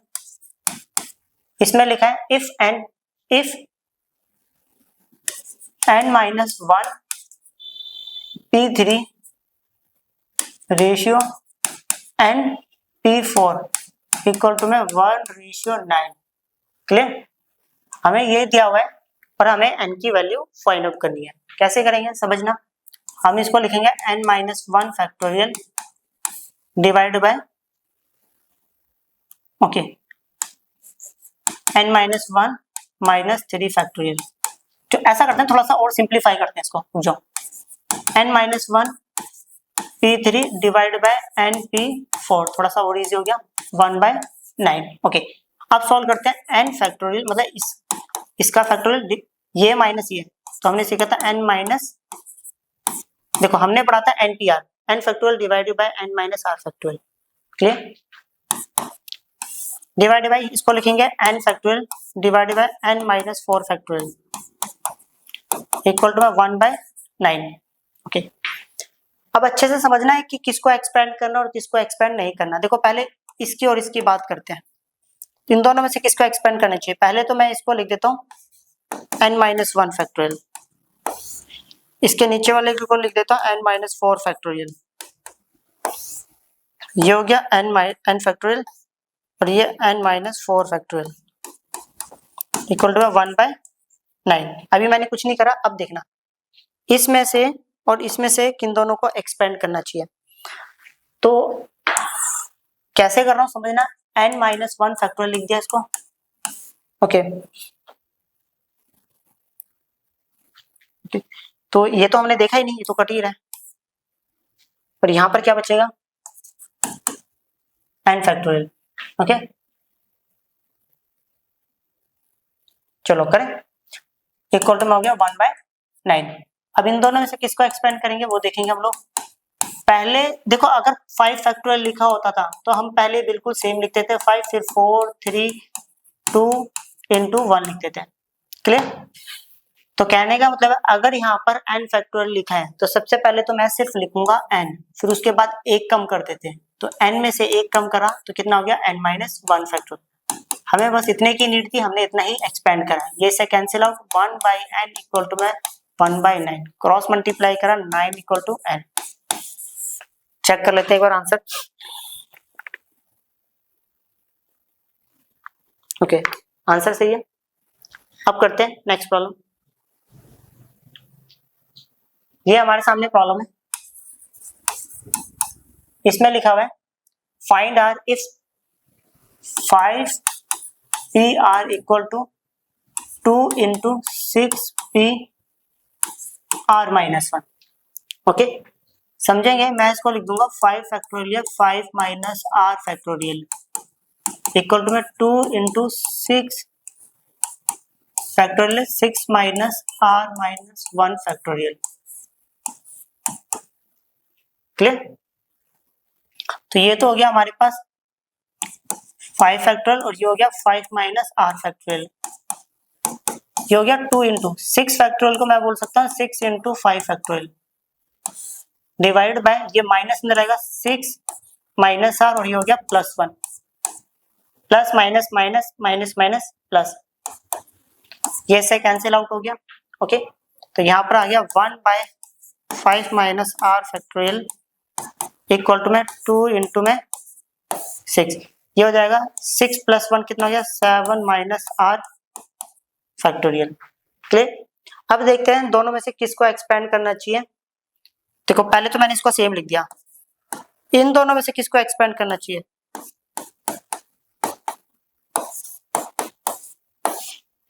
इसमें लिखा है if n minus 1 p3 ratio n p4 equal to में 1:9। क्लियर, हमें ये दिया हुआ है और हमें n की वैल्यू फाइंड आउट करनी है। कैसे करेंगे समझना, हम इसको लिखेंगे n minus 1 factorial divide bye okay n minus 1 minus 3 factorial. तो ऐसा करते हैं, थोड़ा सा और सिंप्लीफाई करते हैं इसको, रुक जाओ। n minus 1 p3 divide by n p4, थोड़ा सा और इजी हो गया 1/9। ओके अब सॉल्व करते हैं n फैक्टोरियल, मतलब इसका फैक्टोरियल ये माइनस ये, तो हमने सीखा था n माइनस, देखो हमने पढ़ा था npr, n factorial divided by n minus r factorial. Clear, divided by इसको लिखेंगे n factorial divided by n minus 4 factorial equal to 1/9। Okay अब अच्छे से समझना है कि किसको एक्सपेंड करना और किसको एक्सपेंड नहीं करना। देखो पहले इसकी और इसकी बात करते हैं, इन दोनों में से किसको एक्सपेंड करना चाहिए। पहले तो मैं इसको लिख देता हूँ n माइनस 1 फैक्टोरियल, इसके नीचे वाले को लिख देता हूँ n माइनस 4 फैक्टोरियल, ये हो गया n फैक्टोरियल और ये n minus 4 factorial equal to 1/9। अभी मैंने कुछ नहीं करा, अब देखना इसमें से और इसमें से किन दोनों को एक्सपेंड करना चाहिए। तो कैसे कर रहा हूं समझना, n माइनस 1 फैक्टोरियल लिख दिया इसको। ओके तो ये तो हमने देखा ही नहीं, ये तो कट ही रहा है, पर यहां पर क्या बचेगा n फैक्टोरियल। ओके चलो करें, इक्वल टू में हो गया 1/9। अब इन दोनों में से किसको एक्सपेंड करेंगे वो देखेंगे हम लोग। पहले देखो अगर 5 फैक्टोरियल लिखा होता था तो हम पहले बिल्कुल सेम लिखते थे 5, फिर 4 3 2 इंटू 1 लिखते थे। क्लियर, तो कहने का मतलब है अगर यहाँ पर n फैक्टोरियल लिखा है तो सबसे पहले तो मैं सिर्फ लिखूंगा n, फिर उसके बाद एक कम कर देते हैं, तो n में से एक कम करा तो कितना हो गया n माइनस 1 फैक्टोरियल। हमें बस इतने की नीड थी, हमने इतना ही एक्सपेंड करा, ये से cancel out 1/n equal to में 1/9, क्रॉस मल्टीप्लाई करा 9 इक्वल टू n। चेक कर लेते हैं एक बार आंसर। ओके आंसर सही है। अब करते हैं नेक्स्ट प्रॉब्लम। ये हमारे सामने प्रॉब्लम है, इसमें लिखा हुआ है find r if 5pr equal to 2 into 6pr minus 1। Okay समझेंगे, मैं इसको लिख दूंगा 5 factorial 5 minus r factorial equal to में 2 into 6 factorial 6 minus r minus 1 factorial. Clear, तो ये तो हो गया हमारे पास 5 फैक्टोरियल और ये हो गया 5 माइनस r फैक्टोरियल, ये हो गया 2 इंटू 6 फैक्टोरियल को मैं बोल सकता हूँ 6 इंटू 5 फैक्टोरियल डिवाइड बाय, ये माइनस में रहेगा 6 माइनस r और ये हो गया plus 1, plus minus minus minus minus plus, ये से कैंसिल आउट हो गया। ओके तो यहाँ पर आ गया 1/5 minus r factorial equal to में 2 इंटू में 6, ये हो जाएगा 6 + 1 कितना हो गया 7 माइनस आर फैक्टोरियल। क्लियर। अब देखते हैं दोनों में से किसको एक्सपेंड करना चाहिए। देखो पहले तो मैंने इसको सेम लिख दिया, इन दोनों में से किसको एक्सपेंड करना चाहिए।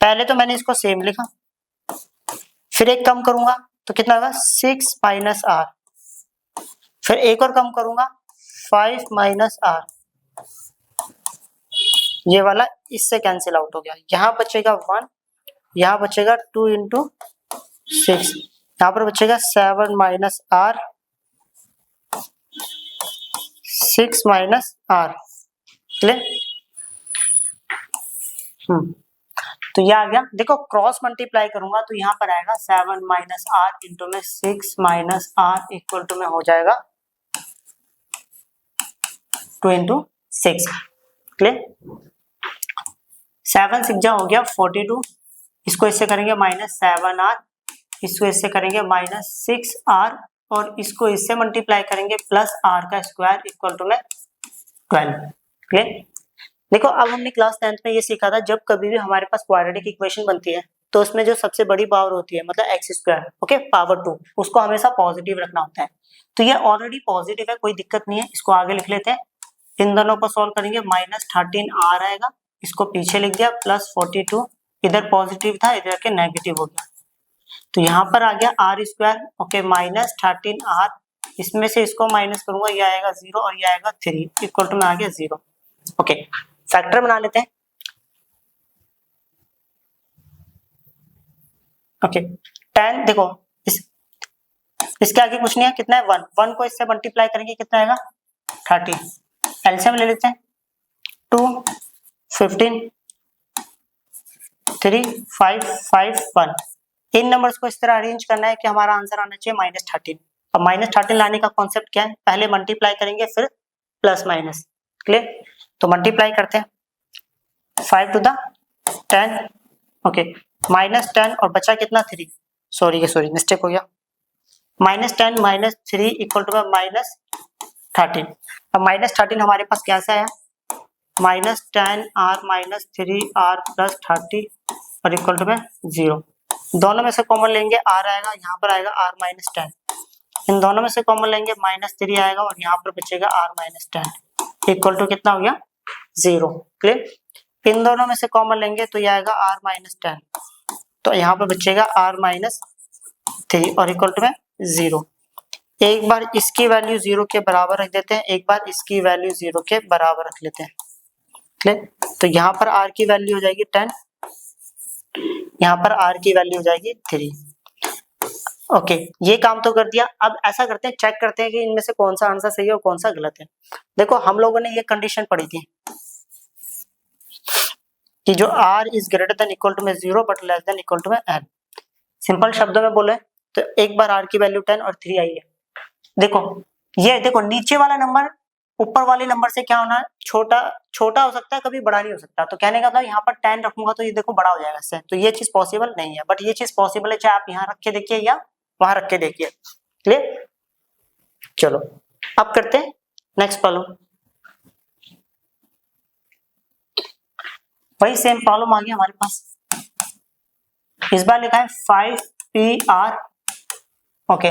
पहले तो मैंने इसको सेम लिखा, फिर एक कम करूंगा तो कितना होगा 6 माइनस आर, फिर एक और कम करूंगा 5 माइनस आर, ये वाला इससे कैंसिल आउट हो गया, यहाँ बचेगा 1, यहाँ बचेगा 2 इंटू 6, यहाँ पर बचेगा 7 minus r, 6 minus r. Clear. तो ये आ गया। देखो क्रॉस मल्टीप्लाई करूंगा तो यहाँ पर आएगा 7 माइनस आर इंटू में 6 माइनस आर इक्वल टू में हो जाएगा 2 इंटू 6। क्लियर। 7 6 हो गया 42, इसको इससे करेंगे माइनस 7 आर, इसको इससे करेंगे माइनस 6 आर, और इसको इससे मल्टीप्लाई करेंगे प्लस आर का स्क्वायर इक्वल टू में 12। क्लियर। देखो अब हमने क्लास 10th में ये सीखा था, जब कभी भी हमारे पास क्वाड्रेटिक इक्वेशन बनती है तो उसमें जो सबसे बड़ी पावर होती है मतलब एक्स स्क्वायर, ओके, पावर 2, उसको हमेशा पॉजिटिव रखना होता है। तो ये ऑलरेडी पॉजिटिव है, कोई दिक्कत नहीं है, इसको आगे लिख लेते हैं। इन दोनों को सॉल्व करेंगे, माइनस 13 आर आएगा, इसको पीछे लिख दिया, प्लस 42, इधर पॉजिटिव था इधर के नेगेटिव हो गया, तो यहाँ पर आ गया r square, okay, minus 13 r, इसमें से इसको माइनस करूंगा, ये आएगा 0 और ये आएगा 3 इक्वल टू में आ गया 0। ओके, फैक्टर बना लेते हैं। ओके 10, देखो इसके आगे कुछ नहीं है, कितना है 1, 1 को इससे मल्टीप्लाई करेंगे कितना आएगा 30, एलसीएम ले लेते हैं, 2 15 3 5 5 1। इन नंबर्स को इस तरह अरेंज करना है कि हमारा आंसर आना चाहिए माइनस 13। अब माइनस 13 लाने का कॉन्सेप्ट क्या है, पहले मल्टीप्लाई करेंगे फिर प्लस माइनस। क्लियर। तो मल्टीप्लाई करते हैं, 5 टू द 10, ओके, माइनस 10 और बचा कितना 3, सॉरी मिस्टेक हो गया, minus 10 minus 3 equal to minus 13। अब माइनस 13 हमारे पास कैसा है, minus 10 r minus 3 r plus 30 और इक्वल टू में 0। दोनों में से कॉमन लेंगे आर आएगा, यहाँ पर आएगा आर माइनस 10, इन दोनों में से कॉमन लेंगे माइनस 3 आएगा और यहाँ पर बचेगा आर माइनस 10 इक्वल टू कितना हो गया 0। क्लियर। इन दोनों में से कॉमन लेंगे तो ये आएगा आर माइनस 10, तो यहाँ पर बचेगा आर माइनस 3 और इक्वल टू में 0। एक बार इसकी वैल्यू 0 के बराबर रख देते हैं, एक बार इसकी वैल्यू 0 के बराबर रख लेते हैं। क्लियर। तो यहाँ पर आर की वैल्यू हो जाएगी 10, यहाँ पर आर की वैल्यू हो जाएगी 3। ओके, ये काम तो कर दिया। अब ऐसा करते हैं, चेक करते हैं कि इनमें से कौन सा आंसर सही है और कौन सा गलत है। देखो हम लोगों ने ये कंडीशन पढ़ी थी कि जो r is greater than equal to में 0 but less than equal to में n। सिंपल शब्दों में बोले तो एक बार r की वैल्यू 10 और 3 आई है। देखो ये देखो नीचे वाला नंबर ऊपर वाले नंबर से क्या होना है, छोटा हो सकता है, कभी बड़ा नहीं हो सकता। तो कहने का था यहाँ पर 10 रखूंगा तो ये देखो बड़ा हो जाएगा इससे, तो ये चीज पॉसिबल नहीं है, बट ये चीज पॉसिबल है, चाहे आप यहाँ रख के देखिए या वहां रख के देखिए। क्लियर। चलो अब करते हैं नेक्स्ट प्रॉब्लम। वही सेम प्रॉब्लम आ गया हमारे पास, इस बार लिखा है 5PR, ओके,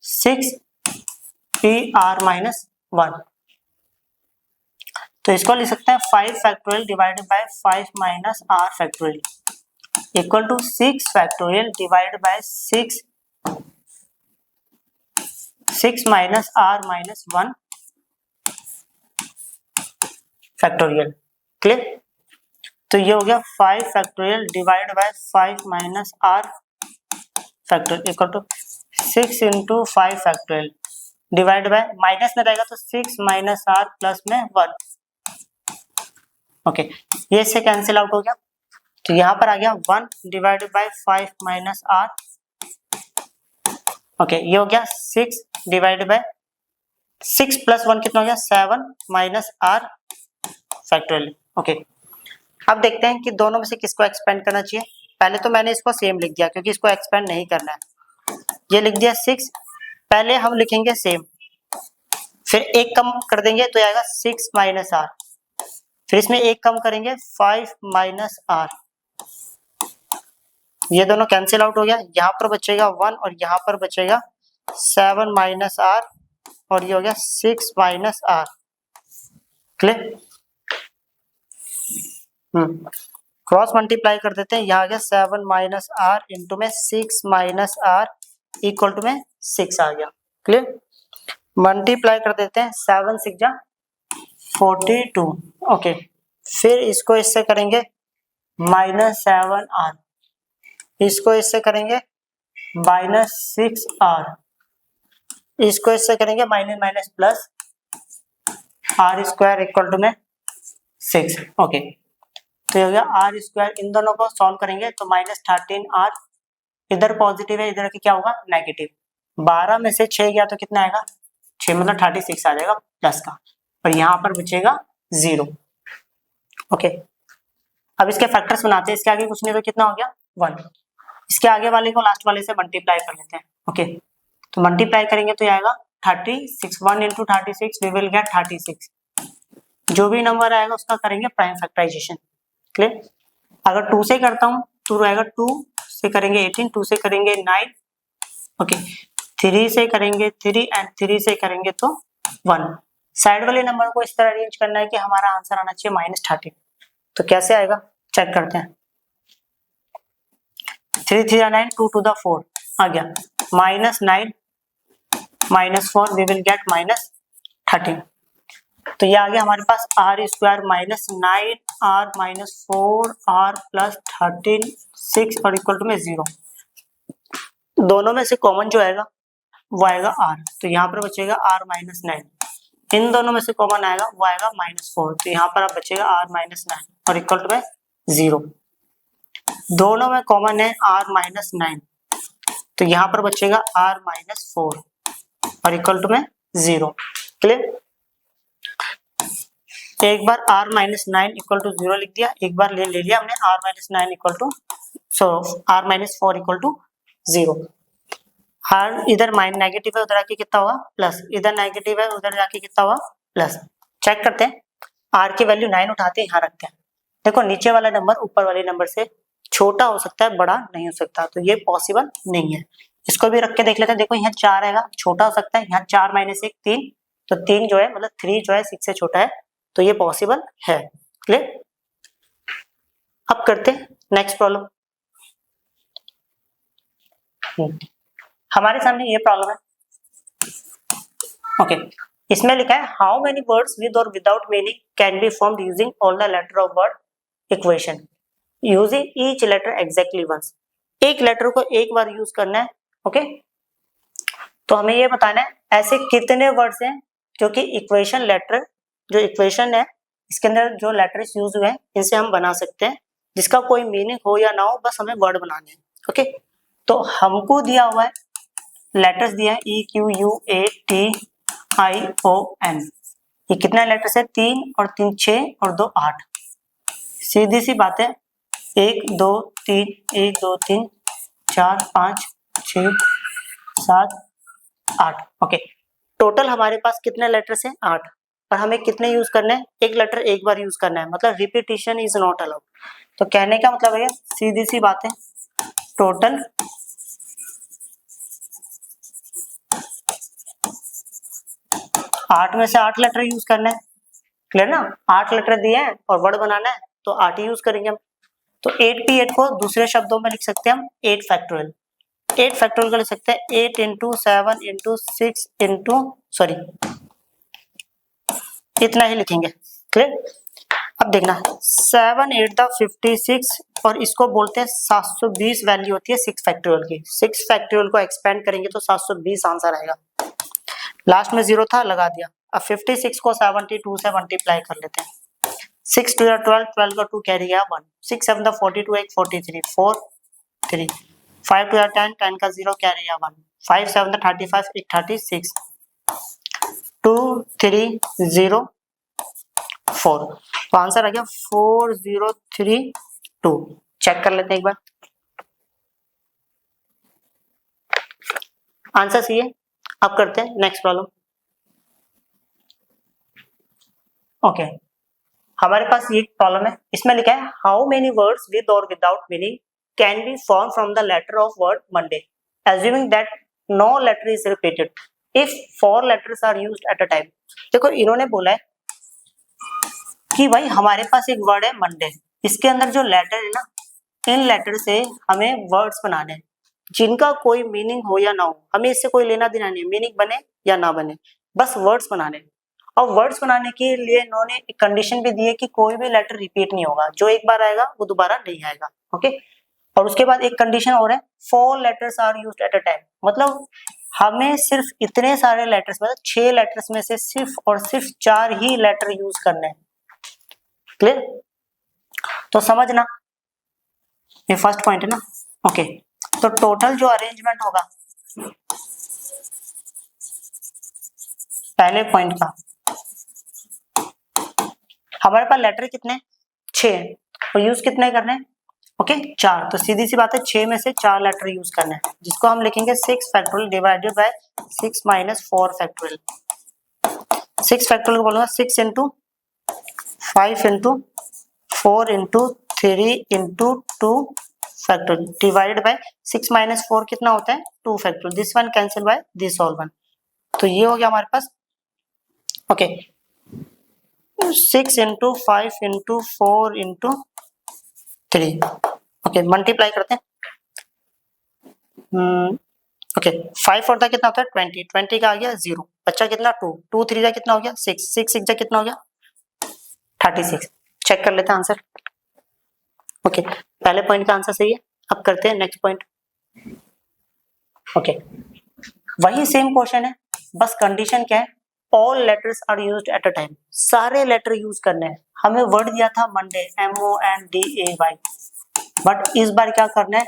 6PR माइनस 1। तो इसको लिख सकते हैं 5 factorial divided by 5 minus R factorial equal to 6 factorial divided by 6 minus R minus 1 factorial. Clear. तो ये हो गया 5 factorial divide by 5 minus R factorial equal to 6 into 5 factorial divide by, minus में रहेगा तो 6 माइनस R प्लस में 1। ओके, ये इससे कैंसिल आउट हो गया, तो यहाँ पर आ गया 1 divided by 5 minus R। Okay, ये हो गया 6 डिवाइडेड बाय 6 प्लस 1 कितना हो गया 7 माइनस R फैक्टोरियल। ओके, अब देखते हैं कि दोनों में से किसको एक्सपेंड करना चाहिए। पहले तो मैंने इसको सेम लिख दिया क्योंकि इसको एक्सपेंड नहीं करना है, ये लिख दिया 6, पहले हम लिखेंगे सेम, फिर एक कम कर देंगे तो आएगा 6 माइनस आर, फिर इसमें एक कम करेंगे 5 माइनस आर, ये दोनों कैंसिल आउट हो गया, यहाँ पर बचेगा 1 और यहाँ पर बचेगा 7 माइनस आर और ये हो गया 6 minus r. Clear? Cross multiply कर देते हैं, यहाँ आ गया 7 माइनस आर इंटू में 6 माइनस आर इक्वल टू में 6 आ गया। क्लियर? मल्टीप्लाई कर देते हैं, 7 6 जा 42। ओके, फिर इसको इससे करेंगे माइनस 7 आर, इसको इससे करेंगे माइनस 6 आर, इसको इससे करेंगे minus minus plus r square equal to में 6। ओके, तो ये हो गया आर स्क्वायर, इन दोनों को सॉल्व करेंगे तो माइनस 13 आर, इधर पॉजिटिव है इधर की क्या होगा नेगेटिव, 12 में से 6 गया तो कितना आएगा 6, मतलब 36 आ जाएगा प्लस का, और यहाँ पर बचेगा 0। ओके, अब इसके फैक्टर्स बनाते हैं, इसके आगे कुछ नहीं तो कितना हो गया 1, इसके आगे वाले को लास्ट वाले से मल्टीप्लाई कर लेते हैं। ओके, तो मल्टीप्लाई करेंगे तो ये आएगा 36, 1 इंटू 36 वी विल गेट 36, जो भी नंबर आएगा उसका करेंगे प्राइम फैक्टराइजेशन। क्लियर? अगर 2 से करता हूँ तो रहेगा 2 से करेंगे 18, 2 से करेंगे 9, ओके, 3 से करेंगे 3 एंड 3 से करेंगे तो 1। साइड वाले नंबर को इस तरह अरेंज करना है कि हमारा आंसर आना चाहिए माइनस 13। तो कैसे आएगा चेक करते हैं, 3 3 9, 2 टू द 4 आ गया, minus 9 minus 4 we will get minus 13। तो ये आ गया हमारे पास r square minus 9 r minus 4 r plus 13 6 और इक्वल टू में 0। दोनों में से कॉमन जो आएगा वो आएगा आर, तो यहाँ पर बचेगा आर माइनस 9, इन दोनों में से कॉमन आएगा वो आएगा माइनस 4, तो यहाँ पर अब बचेगा आर माइनस 9 और इक्वल टू में 0। दोनों में कॉमन है आर माइनस 9, तो यहाँ पर बचेगा आर माइनस 4 और इक्वल टू में 0। क्लियर? एक बार r माइनस 9 इक्वल टू 0 लिख दिया, एक बार ले लिया हमने r minus 9 equal to r minus 4 equal to 0। हर इधर माइनस नेगेटिव है उधर आके कितना होगा प्लस, इधर नेगेटिव है उधर जाके कितना होगा प्लस। चेक करते हैं, r की वैल्यू 9 उठाते हैं यहाँ रखते हैं, देखो नीचे वाला नंबर ऊपर वाले नंबर से छोटा हो सकता है बड़ा नहीं हो सकता, तो ये पॉसिबल नहीं है। इसको भी रख के देख लेते हैं, देखो यहाँ 4 आएगा छोटा हो सकता है, यहाँ 4 माइनस 1 3, तो 3 जो है मतलब 3 जो है 6 से छोटा है, तो ये पॉसिबल है। क्लियर? अब करते हैं नेक्स्ट प्रॉब्लम। हमारे सामने ये प्रॉब्लम है। ओके, इसमें लिखा है how many words with or without meaning can be formed using all the letter of word equation using each letter exactly once. एक लेटर को एक बार यूज करना है। ओके, तो हमें ये बताना है ऐसे कितने वर्ड्स हैं जो कि इक्वेशन लेटर, जो इक्वेशन है इसके अंदर जो लेटर्स यूज हुए हैं इनसे हम बना सकते हैं, जिसका कोई मीनिंग हो या ना हो बस हमें वर्ड बनाने हैं। ओके, तो हमको दिया हुआ है लेटर्स दिया है EQUATION, ये कितना लेटर्स है 3 और 3 6 और 2 8। सीधी सी बात है 1 2 3 1 2 3 4 5 6 7 8। ओके, टोटल हमारे पास कितने लेटर्स हैं 8, पर हमें कितने यूज करने हैं, एक लेटर एक बार यूज करना है, मतलब रिपीटिशन इज नॉट अलाउड। तो कहने का मतलब है सीधी सी बात है टोटल 8 में से 8 लेटर यूज करना है। क्लियर ना, 8 लेटर दिए हैं और वर्ड बनाना है तो 8 ही यूज करेंगे हम। तो 8p8 को दूसरे शब्दों में लिख सकते हैं हम 8 फैक्टोरियल। 8 फैक्टोरियल को लिख सकते हैं 8 इंटू 7 इंटू 6 इंटू सॉरी इतना ही लिखेंगे। क्लियर? अब देखना 7 8 द 56 और इसको बोलते हैं 720 वैल्यू होती है 6 फैक्टोरियल की। 6 फैक्टोरियल को एक्सपेंड करेंगे तो 720 आंसर आएगा। लास्ट में 0 था लगा दिया। अब 56 को 72 से मल्टीप्लाई कर लेते हैं। 6 2 12, 12 का 2 कैरी गया 1, 6 7 42 1 43 4 3, 5 2 10, 10 का 0 कैरी गया 1, 5 7 35 1 36 2 3 0 4। तो आंसर आ गया 4032। चेक कर लेते हैं एक बार, आंसर सही है। अब करते हैं नेक्स्ट प्रॉब्लम। ओके हमारे पास ये प्रॉब्लम है, इसमें लिखा है how many words with or without meaning can be form from the letter of word Monday assuming that no letter is repeated if 4 letters are used at a time. देखो इन्होंने बोला है कि भाई हमारे पास एक वर्ड है मंडे, इसके अंदर जो लेटर है ना, इन लेटर से हमें वर्ड्स बनाने हैं जिनका कोई मीनिंग हो या ना हो, हमें इससे कोई लेना देना नहीं, मीनिंग बने या ना बने, बस वर्ड्स बनाने। और वर्ड्स बनाने के लिए इन्होंने एक कंडीशन भी दी है कि कोई भी लेटर रिपीट नहीं होगा, जो एक बार आएगा वो दोबारा नहीं आएगा। ओके और उसके बाद एक कंडीशन और है 4 letters are used at a time, मतलब हमें सिर्फ इतने सारे लेटर्स मतलब 6 लेटर्स में से सिर्फ और सिर्फ 4 ही लेटर यूज करने हैं। क्लियर? तो समझना, ये फर्स्ट पॉइंट है ना। ओके तो टोटल जो अरेंजमेंट होगा पहले पॉइंट का, हमारे पास लेटर कितने 6 और यूज कितने करने हैं? ओके 4, तो सीधी सी बात है 6 में से 4 लेटर यूज करना है, जिसको हम लिखेंगे 6 factorial divided by 6 minus 4 factorial. 6 factorial को बोलूंगा 6 into 5 into 4 into 3 into 2 factorial divided by 6 minus 4 कितना होता है 2 factorial, this one cancel by this all one, तो ये हो गया हमारे पास। Okay 6 into 5 into 4 into 3, okay multiply करते हैं। ओके 5 और कितना होता है 20, 20 का आ गया 0, बच्चा कितना 2, 2 3 का कितना हो गया 6, 6 6 का कितना हो गया 36। चेक कर लेते हैं आंसर। ओके पहले पॉइंट का आंसर सही है, अब करते हैं नेक्स्ट पॉइंट। ओके वही सेम क्वेश्चन है, बस कंडीशन क्या है, all letters are used at a time, सारे लेटर यूज करने हैं। हमें वर्ड दिया था मंडे MONDAY, बट इस बार क्या करना है,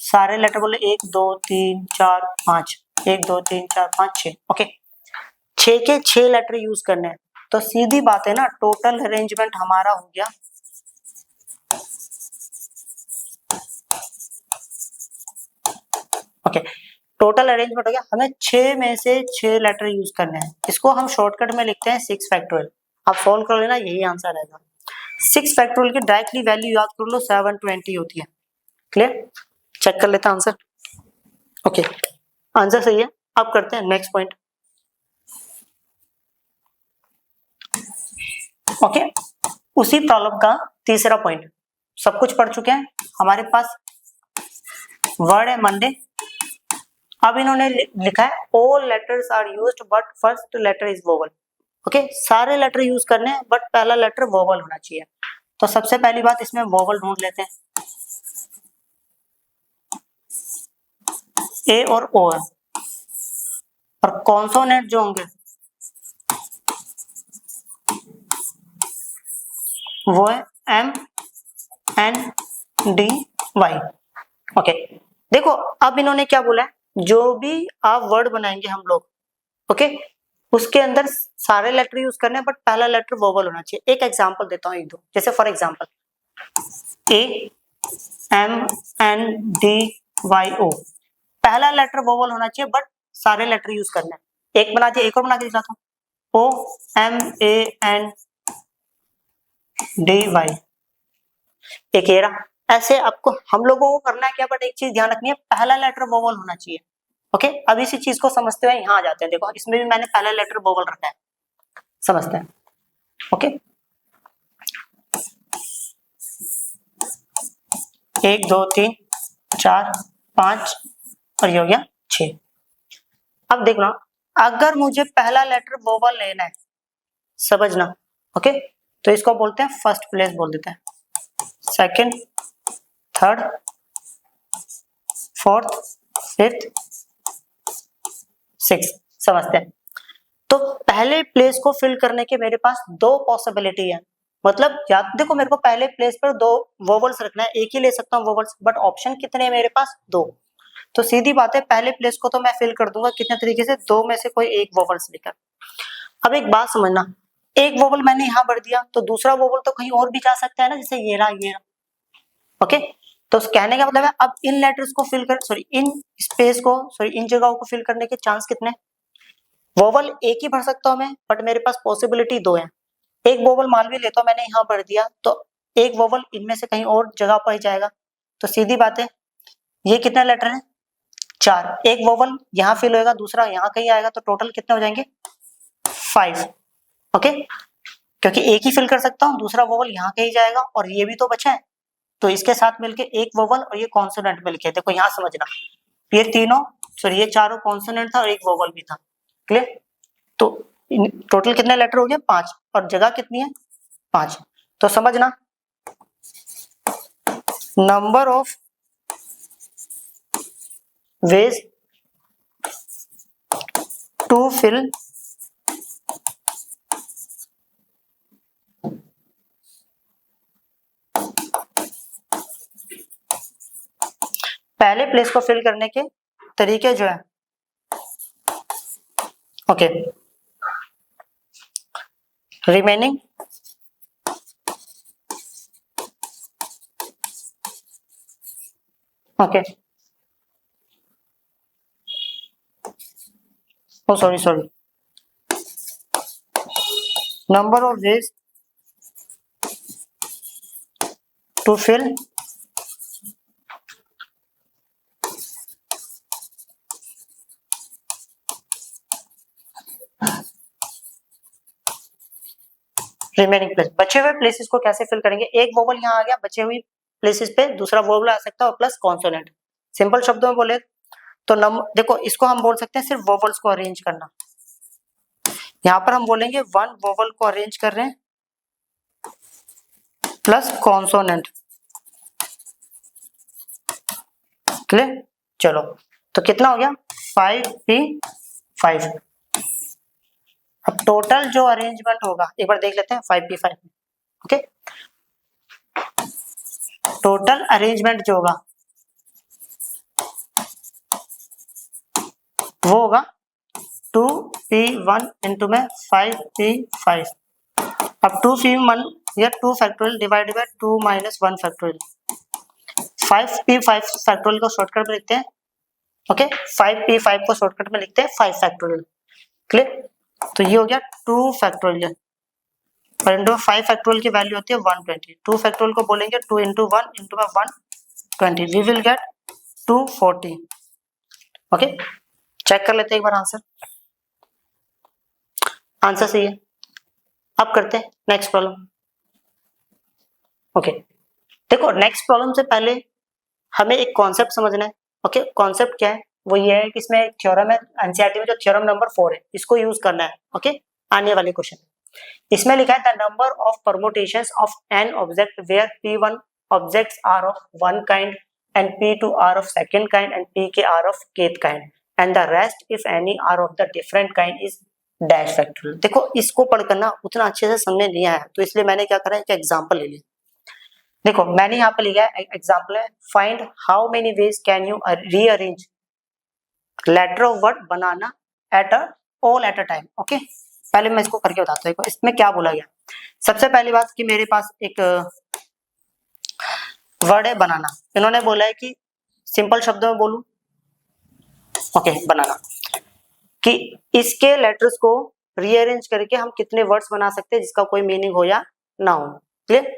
सारे लेटर बोले 1 2 3 4 5, 1 2 3 4 5 6, ओके 6 के 6 लेटर यूज करने हैं, तो सीधी बात है ना टोटल अरेंजमेंट हमारा हो गया ओके टोटल अरेंजमेंट हो गया, हमें 6 में से 6 लेटर यूज करने हैं, इसको हम शॉर्टकट में लिखते हैं 6 फैक्टोरियल। आप सॉल्व कर लेना, यही आंसर रहेगा। 6 फैक्टोरियल की डायरेक्टली वैल्यू याद कर लो 720 होती है। क्लियर? चेक कर लेते हैं आंसर। ओके आंसर सही है, अब करते हैं नेक्स्ट पॉइंट। ओके उसी प्रॉब्लम का तीसरा पॉइंट, सब कुछ पढ़ चुके हैं, हमारे पास वर्ड है मंडे, अब इन्होंने लिखा है all letters are used but first letter is vowel. Okay सारे लेटर यूज करने हैं बट पहला लेटर वोवल होना चाहिए, तो सबसे पहली बात इसमें वोवल ढूंढ लेते हैं, ए और ओ है, और कॉन्सोनेंट जो होंगे वो है MNDY। ओके देखो अब इन्होंने क्या बोला है, जो भी आप वर्ड बनाएंगे हम लोग ओके उसके अंदर सारे लेटर यूज करने हैं बट पहला लेटर वोवल होना चाहिए। एक एग्जांपल देता हूँ एक दो, जैसे फॉर एग्जांपल AMNDYO, पहला लेटर वोवल होना चाहिए बट सारे लेटर यूज करने हैं। एक बना दिया, एक और बना के दिखाता हूँ OMANDY, एक ये रहा। ऐसे आपको हम लोगों को करना है क्या, बट एक चीज ध्यान रखनी है पहला लेटर वोवल होना चाहिए। ओके अब इसी चीज को समझते हुए यहाँ आ जाते हैं, देखो इसमें भी मैंने पहला लेटर वोवल रखा है, समझते हैं। ओके 1 2 3 4 5 और ये हो गया 6। अब देखना अगर मुझे पहला लेटर वोवल लेना है, समझना ओके तो इसको बोलते हैं फर्स्ट प्लेस बोल देते हैं, second third fourth fifth six, समझते हैं। तो पहले प्लेस को फिल करने के मेरे पास दो पॉसिबिलिटी है, मतलब या देखो मेरे को पहले प्लेस पर दो वोवल्स रखना है, एक ही ले सकता हूँ वोवल्स, बट ऑप्शन कितने हैं मेरे पास दो, तो सीधी बात है पहले प्लेस को तो मैं फिल कर दूंगा कितने तरीके से, दो में से कोई एक वोवल्स लेकर। अब एक बात समझना, एक वोवल मैंने यहाँ भर दिया तो दूसरा वोवल तो कहीं और भी जा सकता है ना, जैसे ये रहा ये रहा। ओके तो कहने का मतलब है अब इन लेटर्स को फिल कर इन स्पेस को इन जगहों को फिल करने के चांस कितने, वोवल एक ही भर सकता हूं मैं बट मेरे पास पॉसिबिलिटी दो है, एक वोवल मान भी लेता हूं मैंने यहाँ भर दिया तो एक वोवल इनमें से कहीं और जगह पर ही जाएगा, तो सीधी बात है ये कितने लेटर है 4, एक वोवल यहाँ फिल होएगा, दूसरा यहाँ कहीं आएगा, तो टोटल कितने हो जाएंगे 5। ओके, क्योंकि एक ही फिल कर सकता हूँ, दूसरा वोवल यहाँ कहीं जाएगा और ये भी तो बचा है, तो इसके साथ मिलके एक वोवल और ये कॉन्सोनेंट मिलके, देखो यहाँ समझना ये तीनों सॉरी ये चारों कॉन्सोनेंट था और एक वोवल भी था। क्लियर, तो टोटल कितने लेटर हो गए 5 और जगह कितनी है 5, तो समझना number of ways to fill पहले प्लेस को फिल करने के तरीके जो है। Okay, remaining okay, oh sorry number of ways to fill remaining place, बचे हुए प्लेसेस को कैसे फिल करेंगे, एक वोवल यहाँ आ गया, बचे हुई प्लेसेस पे दूसरा वोवल आ सकता है और प्लस कॉन्सोनेंट। सिंपल शब्दों में बोले तो देखो इसको हम बोल सकते हैं सिर्फ वोवल्स को अरेंज करना। यहाँ पर हम बोलेंगे वन वोवल को अरेंज कर रहे हैं प्लस कॉन्सोनेंट। क्लियर, चलो तो कितना हो गया 5p5। अब टोटल जो अरेंजमेंट होगा एक बार देख लेते हैं 5p5 में। ओके, टोटल अरेंजमेंट जो होगा वो होगा 2p1 इंटू में 5p5। अब 2p1 या 2 factorial divide bye 2 minus 1 factorial, 5p5 factorial को शॉर्टकट में लिखते हैं। ओके, 5p5 को शॉर्टकट में लिखते हैं 5 फैक्टोरियल। क्लियर, तो ये हो गया 2 फैक्टोरियल और इंटू 5 फैक्टोरियल की वैल्यू होती है 120। 2 फैक्टोरियल को बोलेंगे 2 into 1 into 120, we will get 240। Okay, check कर लेते हैं एक बार आंसर, आंसर सही है। अब करते हैं नेक्स्ट प्रॉब्लम। ओके, देखो नेक्स्ट प्रॉब्लम से पहले हमें एक कॉन्सेप्ट समझना है। ओके, कॉन्सेप्ट क्या है, वो ये है कि इसमें एक थ्योरम है एनसीईआरटी में जो थ्योरम नंबर 4 है, इसको यूज करना है। ओके, आने वाले क्वेश्चन इसमें लिखा है the number of permutations of n object where p1 objects are of one kind and p2 are of second kind and pk are of kth kind and the rest if any are of the different kind is dash factorial. देखो इसको पढ़कर ना उतना अच्छे से समझ नहीं आया, तो इसलिए मैंने क्या करा एक एग्जांपल ले लिया। देखो मैंने यहाँ पे लिखा है एग्जांपल है find how many ways can you rearrange letter of word banana at a time. Okay, पहले मैं इसको करके बताता हूँ इसमें क्या बोला गया। सबसे पहली बात कि मेरे पास एक वर्ड है बनाना, इन्होंने बोला है कि सिंपल शब्दों में बोलूं। ओके, बनाना कि इसके लेटर्स को रीअरेंज करके हम कितने वर्ड्स बना सकते हैं जिसका कोई मीनिंग हो या ना हो। क्लियर,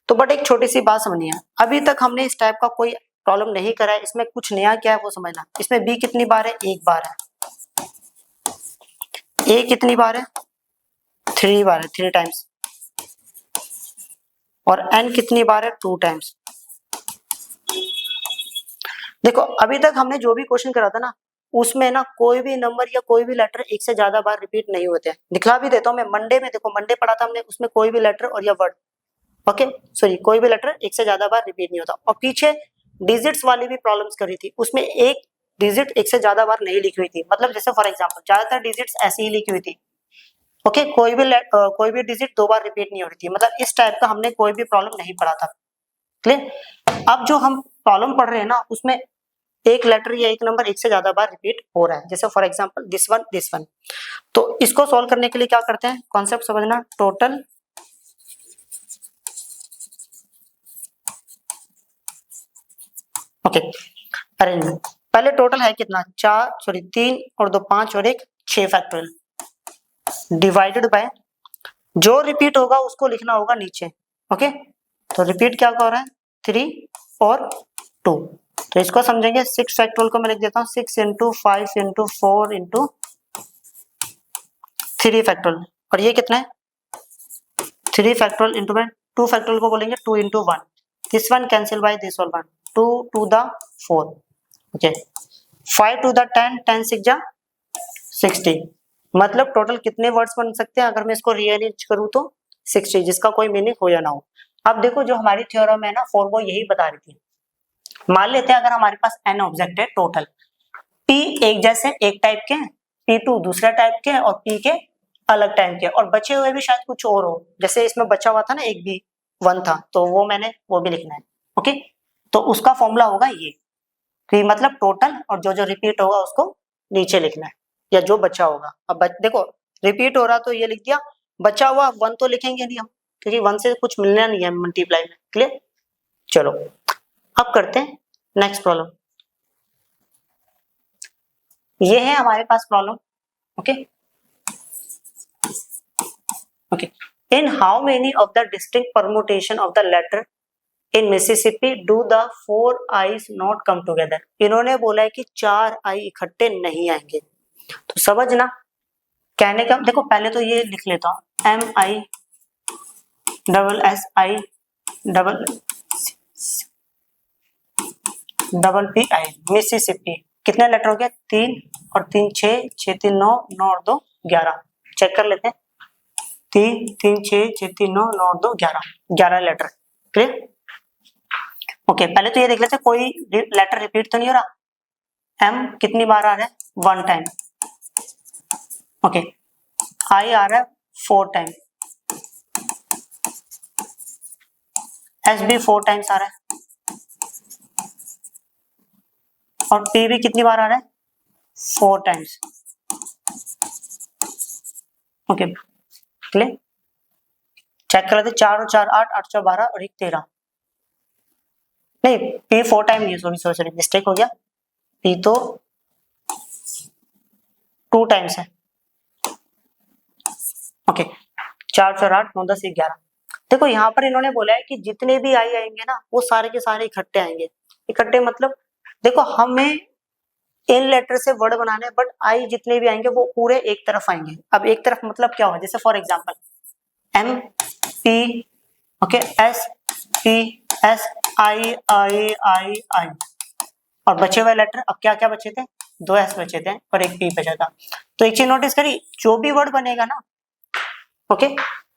तो बट एक छोटी सी बात समझिए, अभी तक हमने इस टाइप का कोई प्रॉब्लम नहीं करा है, इसमें कुछ नया क्या है वो समझना। इसमें बी कितनी बार है, एक बार है, ए कितनी बार है 3 बार है, 3 टाइम्स, और एन कितनी बार है 2 टाइम्स। देखो अभी तक हमने जो भी क्वेश्चन करा था ना उसमें ना कोई भी नंबर या कोई भी लेटर एक से ज्यादा बार रिपीट नहीं होते हैं। दिखला भी देता हूं मैं, मंडे में देखो मंडे पढ़ा था हमने, उसमें कोई भी लेटर और या वर्ड ओके सॉरी कोई भी लेटर एक से ज्यादा बार रिपीट नहीं होता। और पीछे डिजिट्स वाली भी प्रॉब्लम्स करी थी, उसमें एक डिजिट एक से ज्यादा बार नहीं लिखी हुई थी। मतलब जैसे फॉर एग्जांपल ज्यादातर डिजिट्स ऐसी ही लिखी हुई थी। ओके, कोई भी डिजिट 2 बार रिपीट नहीं हो रही थी। मतलब इस टाइप का हमने कोई भी प्रॉब्लम नहीं पढ़ा था। क्लियर, अब जो हम प्रॉब्लम पढ़ रहे हैं ना उसमें एक लेटर या एक नंबर एक से ज्यादा बार रिपीट हो रहा है। जैसे फॉर एग्जांपल दिस वन। तो इसको सॉल्व करने के लिए क्या करते हैं, कॉन्सेप्ट समझना, टोटल ओके अरेंजमेंट। पहले टोटल है कितना 3 और 2 5 और 1 6 फैक्टोरियल डिवाइडेड बाय जो रिपीट होगा उसको लिखना होगा नीचे। ओके, तो रिपीट क्या हो रहा है, 3 और 2। तो इसको समझेंगे, 6 फैक्टोरियल को मैं लिख देता हूँ 6 इंटू 5 इंटू 4 इंटू 3 फैक्टोरियल, और ये कितना है 3 फैक्टोरियल इंटू में 2 फैक्टोरियल को बोलेंगे 2 into 1, this one cancel by this one, 2 to the 4, okay 5 to the 10, 10 6 जा 60, मतलब टोटल कितने वर्ड्स बन सकते हैं अगर मैं इसको रीअरेंज करूं तो 60, जिसका कोई मीनिंग हो या ना हो। अब देखो जो हमारी थ्योरम है ना फॉर वो यही बता रही थी, मान लेते हैं अगर हमारे पास n ऑब्जेक्ट है टोटल, p एक जैसे एक टाइप के हैं, p2 दूसरा टाइप के हैं और p के अलग टाइप के, और बचे हुए भी शायद कुछ और हो, जैसे इसमें बचा हुआ था ना एक भी 1 था तो वो मैंने वो भी लिखना है। ओके, तो उसका फॉर्मूला होगा ये कि मतलब टोटल और जो जो रिपीट होगा उसको नीचे लिखना है, या जो बचा होगा। अब देखो रिपीट हो रहा तो ये लिख दिया, बचा हुआ 1 तो लिखेंगे नहीं हम, क्योंकि 1 से कुछ मिलना नहीं है मल्टीप्लाई में। क्लियर, चलो अब करते हैं नेक्स्ट प्रॉब्लम। ये है हमारे पास problem. Okay okay, in how many of the distinct permutation of the letter in Mississippi do the 4 I's not come together. इन्होंने बोला है कि 4 आई इकट्ठे नहीं आएंगे। तो समझना कहने का, देखो पहले तो ये लिख लेता हूं MISSI डबल PI मिसिसिपी, कितने लेटर हो गया 3 और 3 6, 6 3 9, 9 और 2 11, चेक कर लेते हैं 3 3 6 6 3 9, 9 और 2 11, 11 लेटर। क्लियर, ओके पहले तो ये देख लेते हैं कोई लेटर रिपीट तो नहीं हो रहा। M कितनी बार आ रहा है 1 टाइम, ओके I आ रहा है 4 टाइम, S भी 4 टाइम्स आ रहा है, और P भी कितनी बार आ रहा है 4 टाइम्स। ओके क्लियर, चेक कर लेते 4 और 4 8, 8 4 12 और 1 13, नहीं P 4 टाइम नहीं है, सॉरी सॉरी सॉरी मिस्टेक हो गया, P तो 2 टाइम्स है। ओके 4 4 8 9 10 11। देखो यहाँ पर इन्होंने बोला है कि जितने भी आई आएंगे ना वो सारे के सारे इकट्ठे आएंगे। इकट्ठे मतलब देखो हमें इन लेटर से वर्ड बनाने हैं, बट आई जितने भी आएंगे वो पूरे एक तरफ आएंगे। अब एक तरफ मतलब क्या होगा, जैसे for example M P, okay S P S I I I I, और बचे हुए लेटर अब क्या क्या बचे थे, 2 S बचे थे और एक P बचा था। तो एक चीज नोटिस करी, जो भी वर्ड बनेगा ना ओके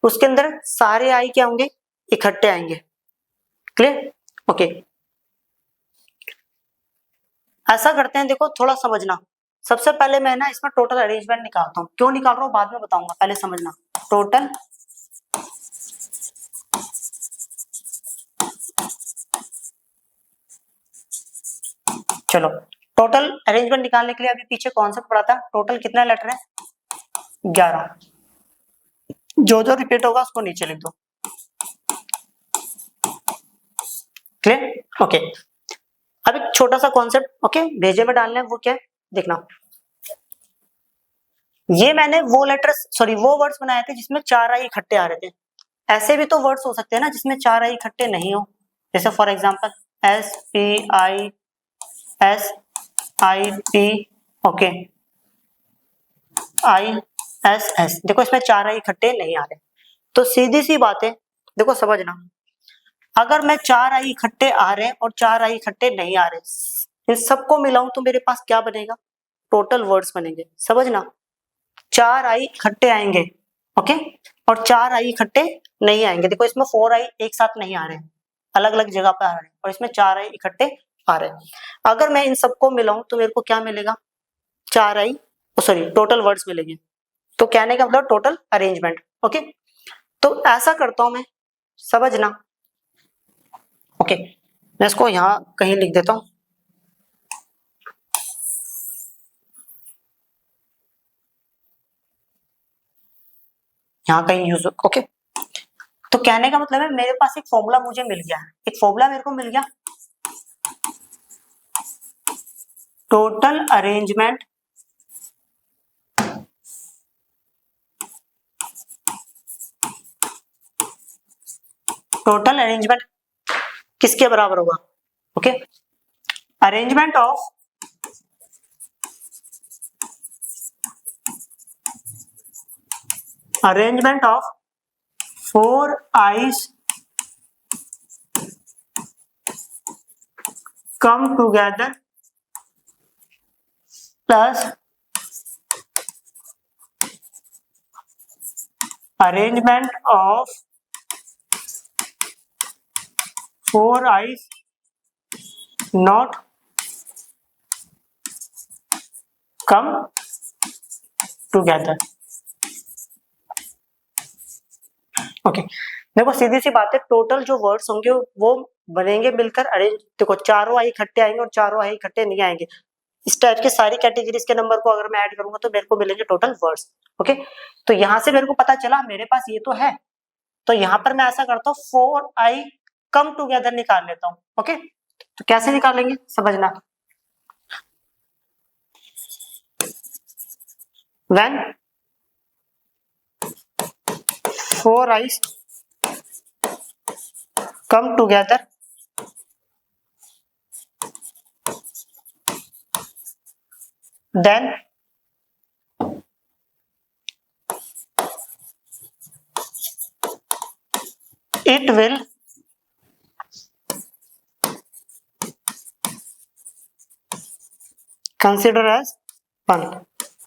उसके अंदर सारे आई क्या होंगे इकट्ठे आएंगे। क्लियर, ओके ऐसा करते हैं, देखो थोड़ा समझना। सबसे पहले मैं ना इसमें टोटल अरेंजमेंट निकालता हूँ, क्यों निकाल रहा हूँ बाद में बताऊंगा, पहले समझना। टोटल चलो टोटल अरेंजमेंट निकालने के लिए अभी पीछे कॉन्सेप्ट पढ़ा था, टोटल कितना लेटर है 11, जो जो रिपीट होगा उसको नीचे लिख दो। क्लियर, ओके अब एक छोटा सा कॉन्सेप्ट ओके भेजे में डालना है, वो क्या है देखना। ये मैंने वो लेटर्स सॉरी वो वर्ड्स बनाए थे जिसमें 4 आई इकट्ठे आ रहे थे। ऐसे भी तो वर्ड्स हो सकते हैं ना जिसमें 4 आई इकट्ठे नहीं हो, जैसे for example SPI okay ISS, देखो इसमें 4 आई इकट्ठे नहीं आ रहे। तो सीधी सी बात है, देखो समझना, अगर मैं 4 आई इकट्ठे आ रहे हैं और 4 आई इकट्ठे नहीं आ रहे, इन सबको मिलाऊं तो मेरे पास क्या बनेगा, टोटल वर्ड्स बनेंगे। समझना 4 आई इकट्ठे आएंगे ओके और 4 आई इकट्ठे नहीं आएंगे। देखो इसमें 4 आई एक साथ नहीं आ रहे हैं, अलग अलग जगह पे आ रहे हैं, और इसमें 4 आई इकट्ठे आ रहे हैं। अगर मैं इन सबको मिलाऊं तो मेरे को क्या मिलेगा 4 आई सॉरी टोटल वर्ड्स मिलेंगे। तो कहने का मतलब टोटल अरेंजमेंट। ओके तो ऐसा करता हूं मैं, समझना ओके मैं इसको यहां कहीं लिख देता हूं, यहाँ कहीं यूज ओके। तो कहने का मतलब है मेरे पास एक फॉर्मूला मुझे मिल गया, एक फॉर्मूला मेरे को मिल गया, टोटल अरेंजमेंट टोटल अरेंजमेंट किसके बराबर होगा? Okay, arrangement of four ice come together plus arrangement of four eyes not come together. Okay देखो सीधी सी बात है, टोटल जो वर्ड्स होंगे वो बनेंगे मिलकर अरेंज। देखो चारों आई इकट्ठे आएंगे और चारों आई इकट्ठे नहीं आएंगे। इस टाइप के सारी कैटेगरीज के नंबर को अगर मैं ऐड करूंगा तो मेरे को मिलेंगे टोटल वर्ड्स। ओके, तो यहां से मेरे को पता चला मेरे पास ये तो है, तो यहां पर मैं ऐसा करता हूँ 4i कम टुगेदर निकाल लेता हूँ। ओके, तो कैसे निकालेंगे समझना। When 4i come together then it will consider as 1।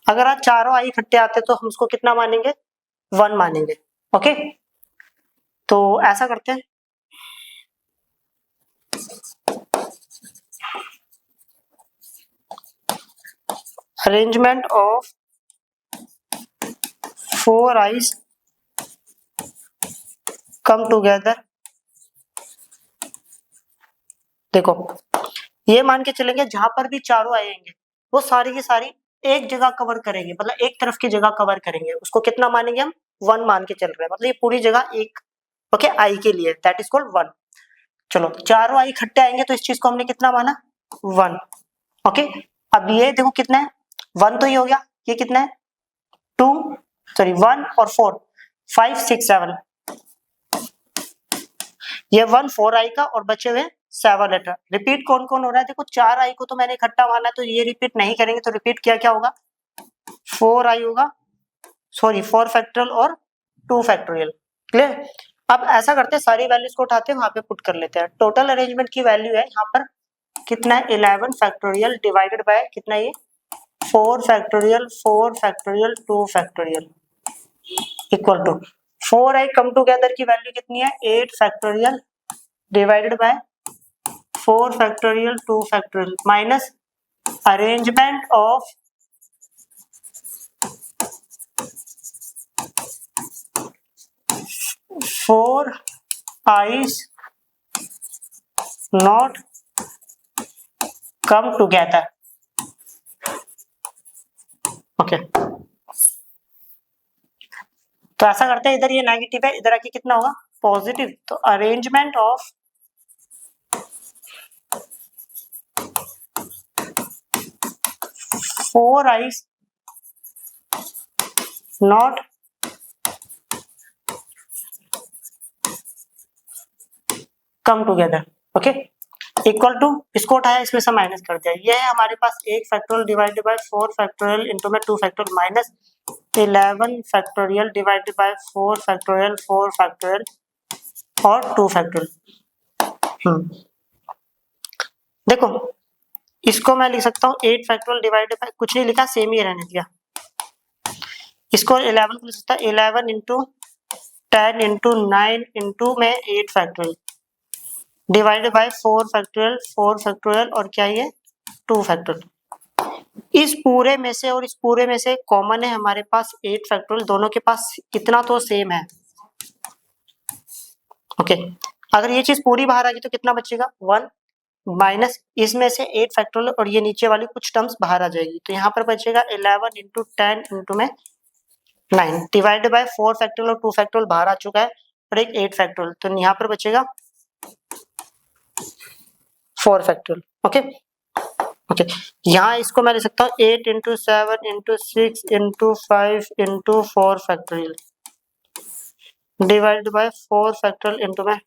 अगर आज चारों आई इकट्ठे आते तो हम उसको कितना मानेंगे? 1 मानेंगे। ओके, तो ऐसा करते हैं, arrangement of 4 eyes come together. देखो ये मान के चलेंगे जहां पर भी चारों आएंगे वो सारी की सारी एक जगह कवर करेंगे, मतलब एक तरफ की जगह कवर करेंगे, उसको कितना मानेंगे हम? 1 मान के चल रहे हैं, मतलब ये पूरी जगह एक ओके आई के लिए, दैट इज कॉल्ड 1। चलो चारों आई इकट्ठे आएंगे तो इस चीज को हमने कितना माना? 1। ओके, अब ये देखो कितना है? 1 तो ये हो गया, ये कितना है? 2 सॉरी 1 और 4 5 6 7, ये 1 4 आई का और बचे हुए 7 लेटर। रिपीट कौन कौन हो रहा है? देखो 4 आई को तो मैंने इकट्ठा माना तो ये रिपीट नहीं करेंगे, तो रिपीट क्या क्या होगा? 4 आई होगा, सॉरी 4 फैक्टोरियल और 2 फैक्टोरियल। क्लियर? अब ऐसा करते हैं सारी वैल्यूज को उठाते हैं वहां पे पुट कर लेते हैं। टोटल अरेंजमेंट की वैल्यू है यहाँ पर कितना है? 11 फैक्टोरियल डिवाइडेड बाय कितना? ये 4 factorial 2 factorial equal to 4 I come together की वैल्यू कितनी है? 8 factorial divided by 4 factorial 2 factorial minus arrangement of 4 eyes not come together। Okay, तो ऐसा करते हैं, इधर ये नेगेटिव है, इधर आके कितना होगा? पॉजिटिव। तो arrangement of 4 eyes not come together। Okay, equal to इसको उठाया इसमें से माइनस कर दिया, ये है हमारे पास 1 factorial divided by 4 factorial into में 2 factorial minus 11 factorial divided by 4 factorial और 2 फैक्टोरियल। देखो इसको मैं लिख सकता हूँ 8 फैक्टोरियल डिवाइडेड बाय, कुछ नहीं लिखा सेम ही रहने दिया, इसको 11 को लिख सकता है 11 इंटू 10 इंटू 9 इंटू में 8 फैक्टोरियल डिवाइडेड बाय 4 फैक्टोरियल और क्या ये 2 फैक्टोरियल। इस पूरे में से और इस पूरे में से कॉमन है हमारे पास 8 फैक्टोरियल, दोनों के पास कितना तो सेम है। ओके, अगर ये चीज पूरी बाहर आ गई तो कितना बचेगा? 1 माइनस इसमें से 8 फैक्टोरियल और ये नीचे वाली कुछ टर्म्स बाहर आ जाएगी, तो यहाँ पर बचेगा 11 इंटू 10 इंटू में 9 डिवाइडेड बाय 4 फैक्टोरियल और 2 फैक्टोरियल बाहर आ चुका है और एक 8 फैक्टोरियल, तो यहाँ पर बचेगा 4 फैक्टोरियल। ओके ओके, यहाँ इसको मैं ले सकता हूँ 8 into 7 into 6 into 5 into 4 factorial divided by 4 factorial into में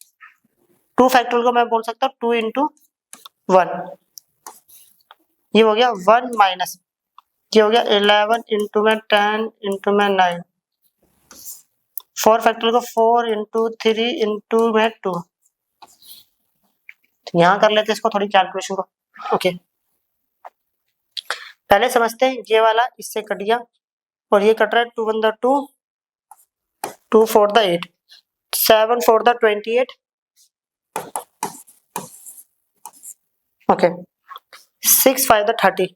2 फैक्टोरियल को मैं बोल सकता हूँ 2 इंटू 1, ये हो गया 1 माइनस, ये हो गया 11 इंटू में 10 इंटू में 9, 4 फैक्टोरियल को 4 इंटू 3 इंटू में 2। यहाँ कर लेते हैं इसको थोड़ी कैलकुलेशन को। ओके, पहले समझते हैं, ये वाला इससे कट गया और ये कट रहा है 2 1 the 2, 2 4 the 8, 7 4 the 28, okay, 6 5 the 30,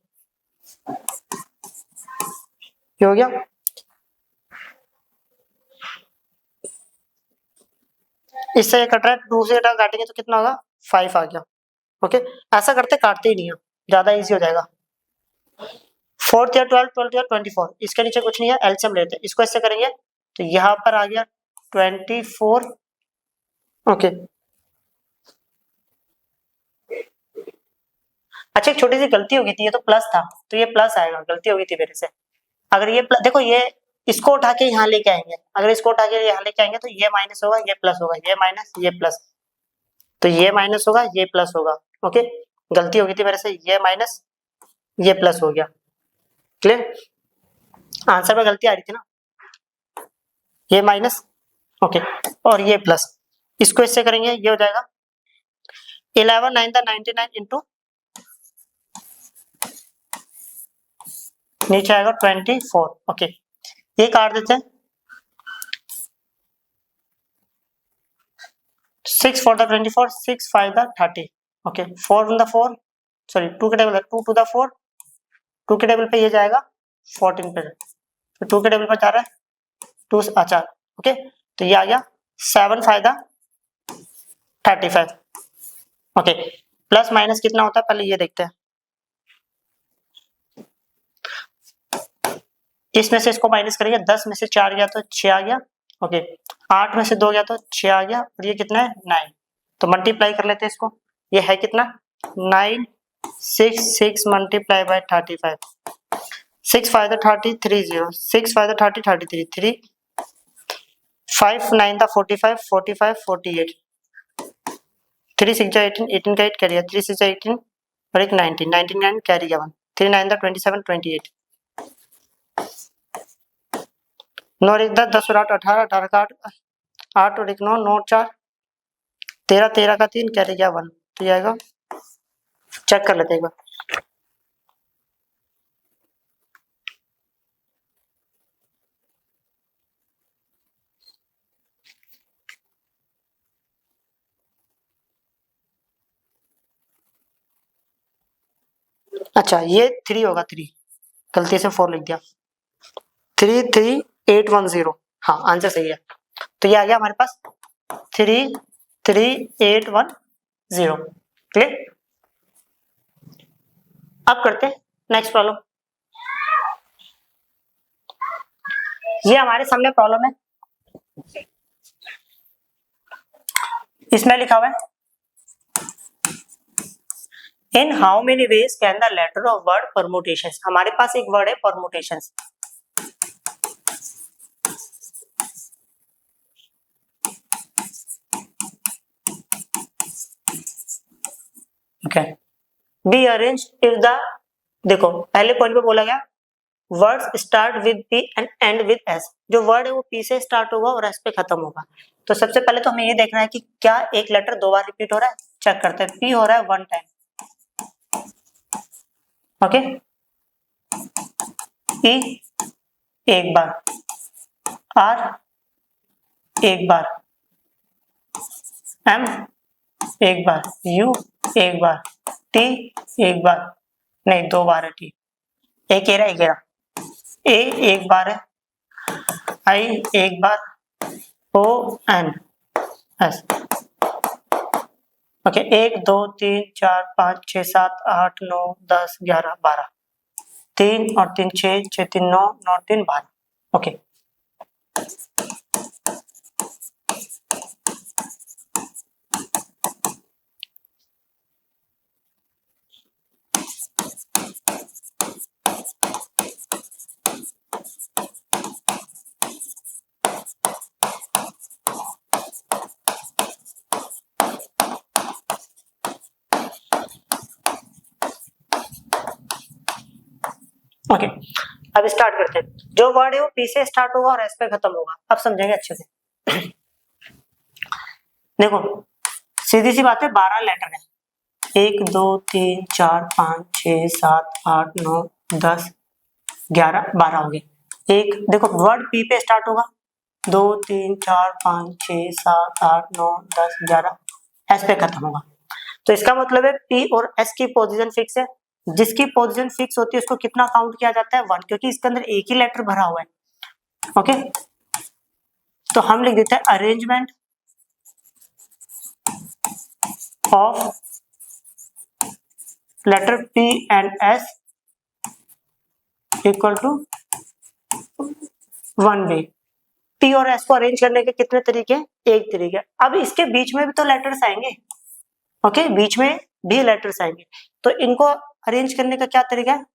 ये हो गया। इससे ये कट रहा है, 2 से काटेंगे तो कितना होगा, 5 आ गया। ओके, ऐसा करते काटते ही नहीं है, ज्यादा इजी हो जाएगा। 4 या 12, 12 या 24, इसके नीचे कुछ नहीं है, एलसीएम लेते हैं, इसको ऐसे करेंगे तो यहाँ पर आ गया 24। ओके, अच्छा एक छोटी सी गलती हो गई थी, ये तो प्लस था तो ये प्लस आएगा, गलती हो गई थी मेरे से। अगर ये देखो, ये इसको उठा के यहाँ लेके आएंगे, अगर इसको उठा के यहाँ लेके आएंगे तो ये माइनस होगा, ये प्लस होगा, ये माइनस ये प्लस, तो ये माइनस होगा, ये प्लस होगा। ओके, गलती हो गई थी मेरे से, ये माइनस ये प्लस हो गया। क्लियर, आंसर में गलती आ रही थी ना, ये माइनस, ओके, और ये प्लस, इसको इससे करेंगे, ये हो जाएगा 11 9 द 99 इंटू, नीचे आएगा 24। ओके, ये काट देते हैं, 6 4 the 24, 6 5 the 30, okay, 4 in the 4, sorry 2 के टेबल है, 2 टू द 4, 2 के टेबल पे ये जाएगा 14 पे, तो 2 के टेबल पर जा रहा है 2, अच्छा, ओके, तो ये आ गया 7 5 द 35। ओके, प्लस माइनस कितना होता है पहले ये देखते हैं, इसमें से इसको माइनस करेंगे, 10 में से 4 गया तो 6 आ गया। ओके, 8 में से 2 गया तो 6 आ गया, और ये कितना है 9, तो मल्टीप्लाई कर लेते हैं इसको, ये है कितना 9 6 6 multiply by 35, 6 5 the 30 3 0, 6 5 the 30 33 3, 5 9 the 45 45 48, 3 6 जा 18 18 का 8 कैरी है, 3 6 जा 18 और एक 19 19 9 कैरी गया 1, 3 9 द 27 28, 9 और 1 10 10 और 8 18 18 का 8 और 1 9 9 4 13 13 का 3 कैरी गया 1, तो ये आएगा, चेक कर लेते हैं एक बार। अच्छा, ये 3 होगा, 3 गलती से 4 लिख दिया, 33810, हाँ आंसर सही है, तो ये आ गया हमारे पास 33810। क्लियर, अब करते हैं नेक्स्ट प्रॉब्लम। ये हमारे सामने प्रॉब्लम है, इसमें लिखा हुआ है in how many ways can the letter of word permutation, हमारे पास एक वर्ड है permutation, okay, be arrange if the, देखो पहले पॉइंट पे बोला गया words start with p and end with s, जो वर्ड है वो पी से स्टार्ट होगा और एस पे खत्म होगा। तो सबसे पहले तो हमें ये देखना है कि क्या एक लेटर 2 बार रिपीट हो रहा है, चेक करते हैं, पी हो रहा है 1 टाइम, ओके, ई एक बार, आर एक बार, एम एक बार, यू एक बार, टी एक बार, नहीं 2 बार है टी, एक एरा एक एरा, ए एक बार है, आई एक बार, ओ एन एस, ओके, 1 2 3 4 5 6 7 8 9 10 11 12, 3 और 3 6 6 3 9 9 3 12, ओके, ओके, अब स्टार्ट करते हैं। जो वर्ड है वो पी से स्टार्ट होगा और एस पे खत्म होगा। अब समझेंगे अच्छे से। देखो सीधी सी बात है, 12 लेटर है। 1 2 3 4 5 6 7 8 9 10 11 12 हो गए। एक देखो वर्ड पी पे स्टार्ट होगा, 2 3 4 5 6 7 8 9 10 11 एस पे खत्म होगा। तो इसका मतलब है पी और एस की पोजीशन फिक्स है। जिसकी पोजीशन फिक्स होती है उसको कितना काउंट किया जाता है? 1, क्योंकि इसके अंदर एक ही लेटर भरा हुआ है। ओके, तो हम लिख देते हैं arrangement of letter p and s equal to 1 way. P और एस को अरेंज करने के कितने तरीके हैं? एक तरीके। अब इसके बीच में भी तो लेटर्स आएंगे। ओके, बीच में भी लेटर्स आएंगे, तो इनको अरेंज करने का क्या तरीका है?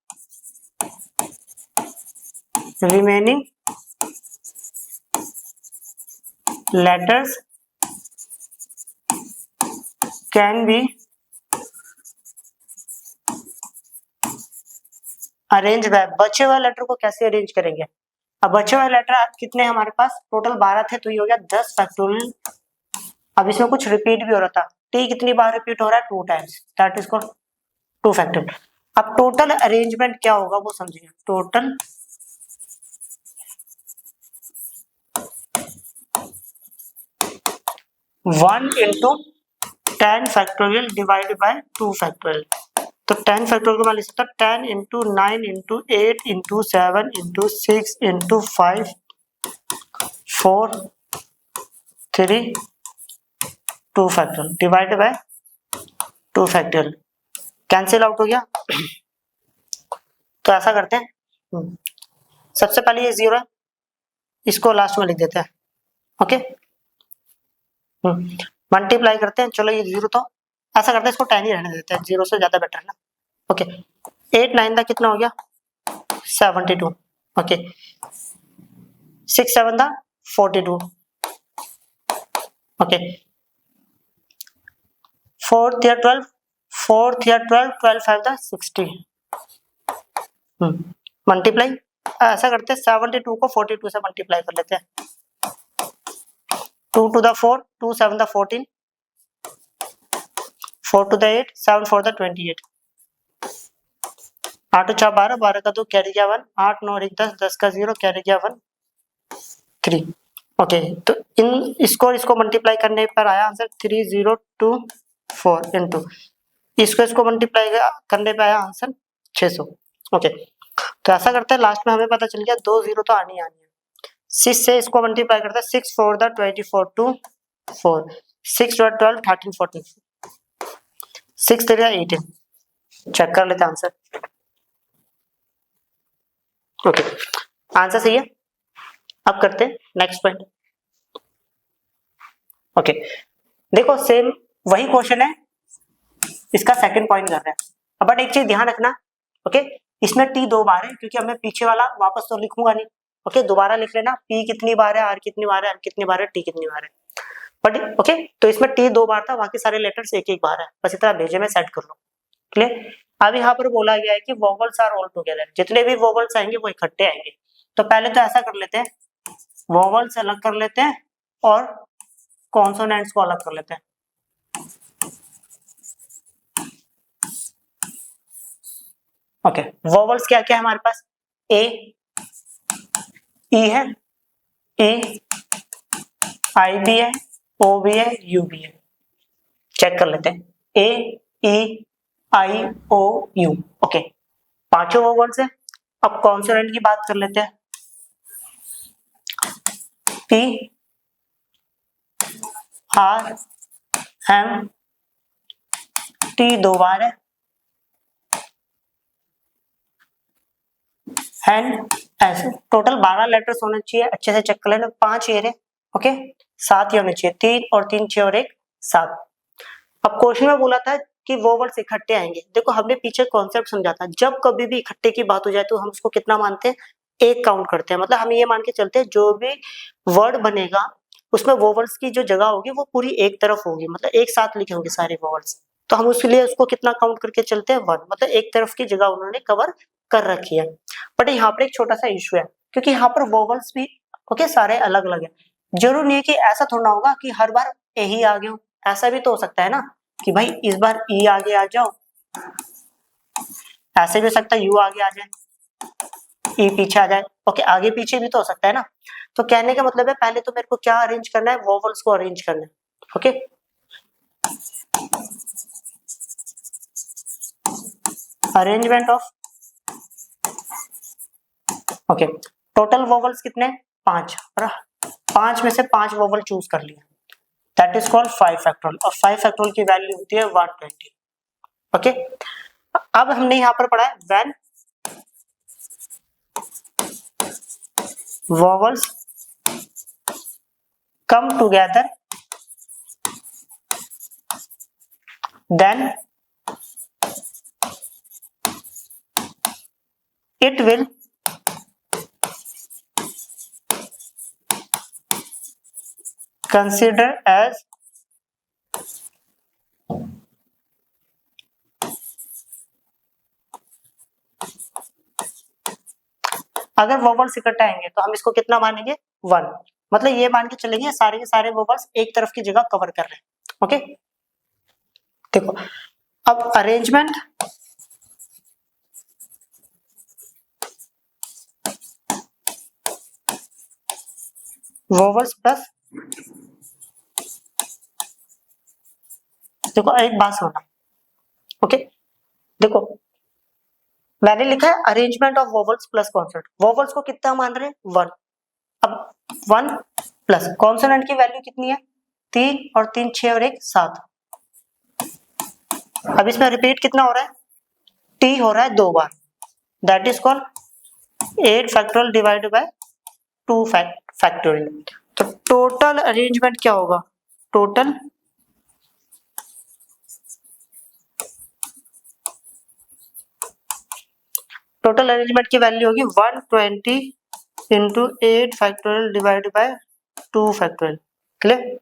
Remaining letters can be arrange by. बचे हुए लेटर को कैसे अरेंज करेंगे? अब बचे हुए लेटर कितने हैं हमारे पास? टोटल 12 थे, तो ये हो गया 10 फैक्टोरियल। अब इसमें कुछ रिपीट भी हो रहा था। टी कितनी बार रिपीट हो रहा है? 2 times, that is called 2 factorial. अब टोटल अरेंजमेंट क्या होगा वो समझिए। Total 1 into 10 factorial divided by 2 factorial. तो 10 फैक्टोरियल को मैं लिख सकता हूँ 10 into 9 into 8 into 7 into 6 into 5 4 3 2 factorial divided by 2 factorial. Cancel out हो गया। तो ऐसा करते हैं, सबसे पहले ये 0 है, इसको लास्ट में लिख देते हैं। ओके, मल्टीप्लाई करते हैं। चलो ये 0 तो ऐसा करते हैं, इसको 10 ही रहने देते हैं, 0 से ज्यादा बेटर है ना। ओके, 8 9 का कितना हो गया? 72। ओके, 6 7 दा 42। ओके, 4 या 12 4 या 12 12 5 दा 60। मल्टीप्लाई ऐसा करते हैं, 72 को 42 से मल्टीप्लाई कर लेते हैं। 2 to the 4 2 7 the 14 4 to the 8 7 4 the 28 8 4 12 12 का 2 कैरी गया 1 8 9 1 10 10 का 0 कैरी गया 1 3। ओके, तो इसको मल्टीप्लाई करने पर आया आंसर 3024 इनटू इसको मल्टीप्लाई करने पे आया आंसर 600। ओके, तो ऐसा करते हैं, लास्ट में हमें पता चल गया 2 0 तो आनी है। 6 से इसको मल्टीप्लाई करते हैं, 6 4 द 24 2 4 6 12 13 14 6 3 18। चेक कर लेते हैं आंसर। ओके, आंसर सही है। अब करते हैं नेक्स्ट पॉइंट। ओके, देखो सेम वही क्वेश्चन है, इसका सेकंड पॉइंट कर रहे हैं। अब बट एक चीज ध्यान रखना, ओके, इसमें टी 2 बार है, क्योंकि हमें पीछे वाला वापस तो लिखूंगा नहीं। ओके, दोबारा लिख लेना, पी कितनी बार है, आर कितनी बार है, एम कितनी बार है, टी कितनी बार है। बट ओके, तो इसमें टी 2 बार था, बाकी सारे लेटर्स एक एक बार है, बस इतना भेजे में सेट कर लो। क्लियर? अब यहाँ पर बोला गया है कि वोवल्स आर ऑल टुगेदर, जितने भी वोवल्स आएंगे वो इकट्ठे आएंगे। तो पहले तो ऐसा कर लेते हैं, वोवल्स अलग कर लेते हैं और कॉन्सोनेंट्स को अलग कर लेते हैं। ओके, वोवल्स क्या क्या है हमारे पास? ए, ई है, ए, आई भी है, ओ भी है, यू भी है। चेक कर लेते हैं, ए, ई, आई, ओ, यू। ओके, पांचों वोवल्स है। अब कॉन्सोनेंट की बात कर लेते हैं, पी, आर, एम, टी 2 बार है, एंड एस। टोटल 12 लेटर्स होने चाहिए, अच्छे से चेक कर लेना। 5 ये रहे, ओके, 7 ही होने चाहिए, 3 और 3 6 और 1 7। अब क्वेश्चन में बोला था कि वोवल्स इकट्ठे आएंगे। देखो हमने पीछे कॉन्सेप्ट समझा था, जब कभी भी इकट्ठे की बात हो जाए तो हम उसको कितना मानते हैं? एक काउंट करते हैं। मतलब हम ये मान के चलते हैं जो भी वर्ड बनेगा उसमें वोवल्स की जो जगह होगी वो पूरी एक तरफ होगी, मतलब एक साथ लिखे होंगे सारे वोवल्स। तो हम उसके लिए उसको कितना काउंट करके चलते हैं? 1, मतलब एक तरफ की जगह उन्होंने कवर कर रखी है। बट यहाँ पर एक छोटा सा इशू है, क्योंकि यहाँ पर वोवल्स भी ओके सारे अलग अलग है। जरूर नहीं है कि ऐसा थोड़ा होगा कि हर बार ए ही आ गया हो, ऐसा भी तो हो सकता है ना कि भाई इस बार ई आगे आ जाओ, ऐसे भी हो सकता है यू आगे आ जाए, ई पीछे आ जाए। ओके आगे पीछे भी तो हो सकता है ना। तो कहने का मतलब है पहले तो मेरे को क्या अरेंज करना है, वोवल्स को अरेंज करना है। Okay arrangement of okay total vowels कितने, 5, और 5 में से 5 वोवल चूज कर लिया, दैट इज कॉल्ड 5 फैक्टोरियल, और 5 फैक्टोरियल की वैल्यू होती है 120। ओके अब हमने यहां पर पढ़ा है when vowels come together then it will consider as अगर वोवल्स इकट्ठा आएंगे तो हम इसको कितना मानेंगे 1, मतलब ये मान के चलेंगे सारे के सारे वोवल्स एक तरफ की जगह कवर कर रहे हैं। ओके देखो अब अरेंजमेंट वोवल्स प्लस, देखो एक बात सुनना। ओके देखो मैंने लिखा है arrangement of vowels plus consonant, vowels को कितना मान रहे हैं 1, अब 1 प्लस कॉन्सोनेंट की वैल्यू कितनी है 3 और 3 6 और 1 7। अब इसमें रिपीट कितना हो रहा है, टी हो रहा है 2 बार, that is called 8 factorial divided by 2 factorial. तो टोटल अरेंजमेंट क्या होगा, टोटल अरेंजमेंट की वैल्यू होगी 120 into 8 factorial divided by 2 factorial. Clear,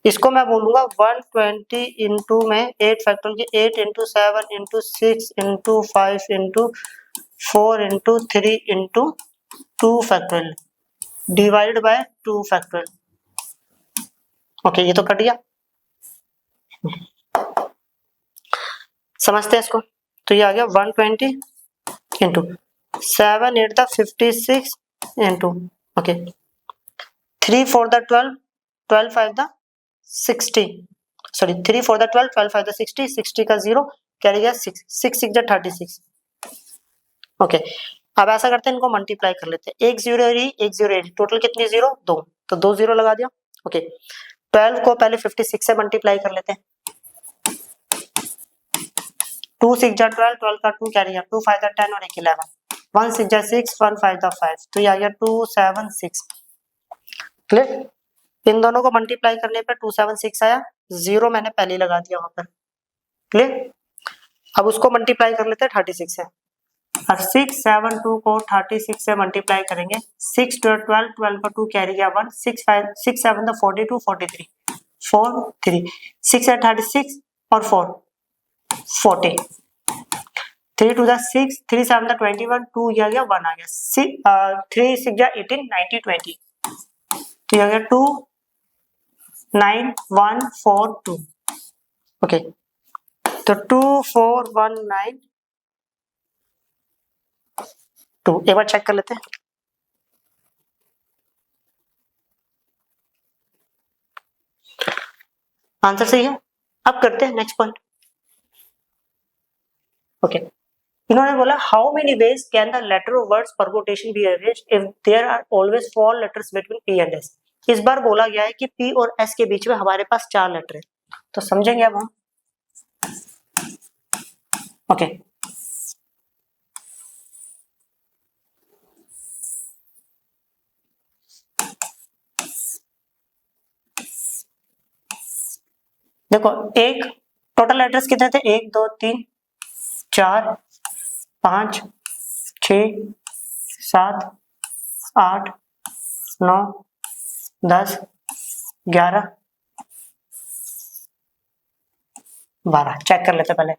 इसको मैं बोलूंगा 120 इंटू में 8 फैक्टोरियल की 8 into 7 into 6 into 5 into 4 into 3 into 2 factorial divide bye 2 factorial. Okay ये तो कट गया, समझते हैं इसको। तो ये आ गया 120 into 7 8 the 56 into okay 3 4 the 12 12 5 the 60 sorry 3 4 the 12 12 5 the 60 60 का 0 क्या रहेगा 6 6 6 द 36। ओके अब ऐसा करते हैं इनको मल्टीप्लाई कर लेते हैं, 1 0 1 0 टोटल कितनी 0 2, तो 2 0 लगा दिया। ओके 12 को पहले 56 से मल्टीप्लाई कर लेते हैं, 2 6 जा 12 12 का 2 क्या रहेगा 2 5 द 10 और 1 11 1 6 जा 6 1 5 द 5, तो ये आ गया 2 7 6। क्लियर, इन दोनों को मल्टीप्लाई करने पर 2 7 6 आया, 0 मैंने पहले लगा दिया वहां पर। क्लियर, अब उसको मल्टीप्लाई कर लेते हैं 36 से, और 6 7 2 को 36 से मल्टीप्लाई करेंगे, 6 12 12 का 2 क्या रहेगा 1 6 5 6 7 द 42 43 4 3 6 8 36 और 4 40 3 2 6 3 7 21 2 ये आ गया 1 आ गया 3 6 जा 18 90 20, तो ये आ गया 2 9 1 4 2। ओके तो 2 4 1 9 2, एक बार चेक कर लेते हैं। आंसर सही है। अब करते हैं नेक्स्ट पॉइंट। ओके इन्होंने बोला how many ways can the letter of words permutation be arranged if there are always 4 letters between p and s. इस बार बोला गया है कि पी और एस के बीच में हमारे पास 4 लेटर है, तो समझेंगे अब हम। ओके देखो एक टोटल लेटर्स कितने थे 1 2 3 4 5 6 7 8 9 10 11 12, चेक कर लेते पहले।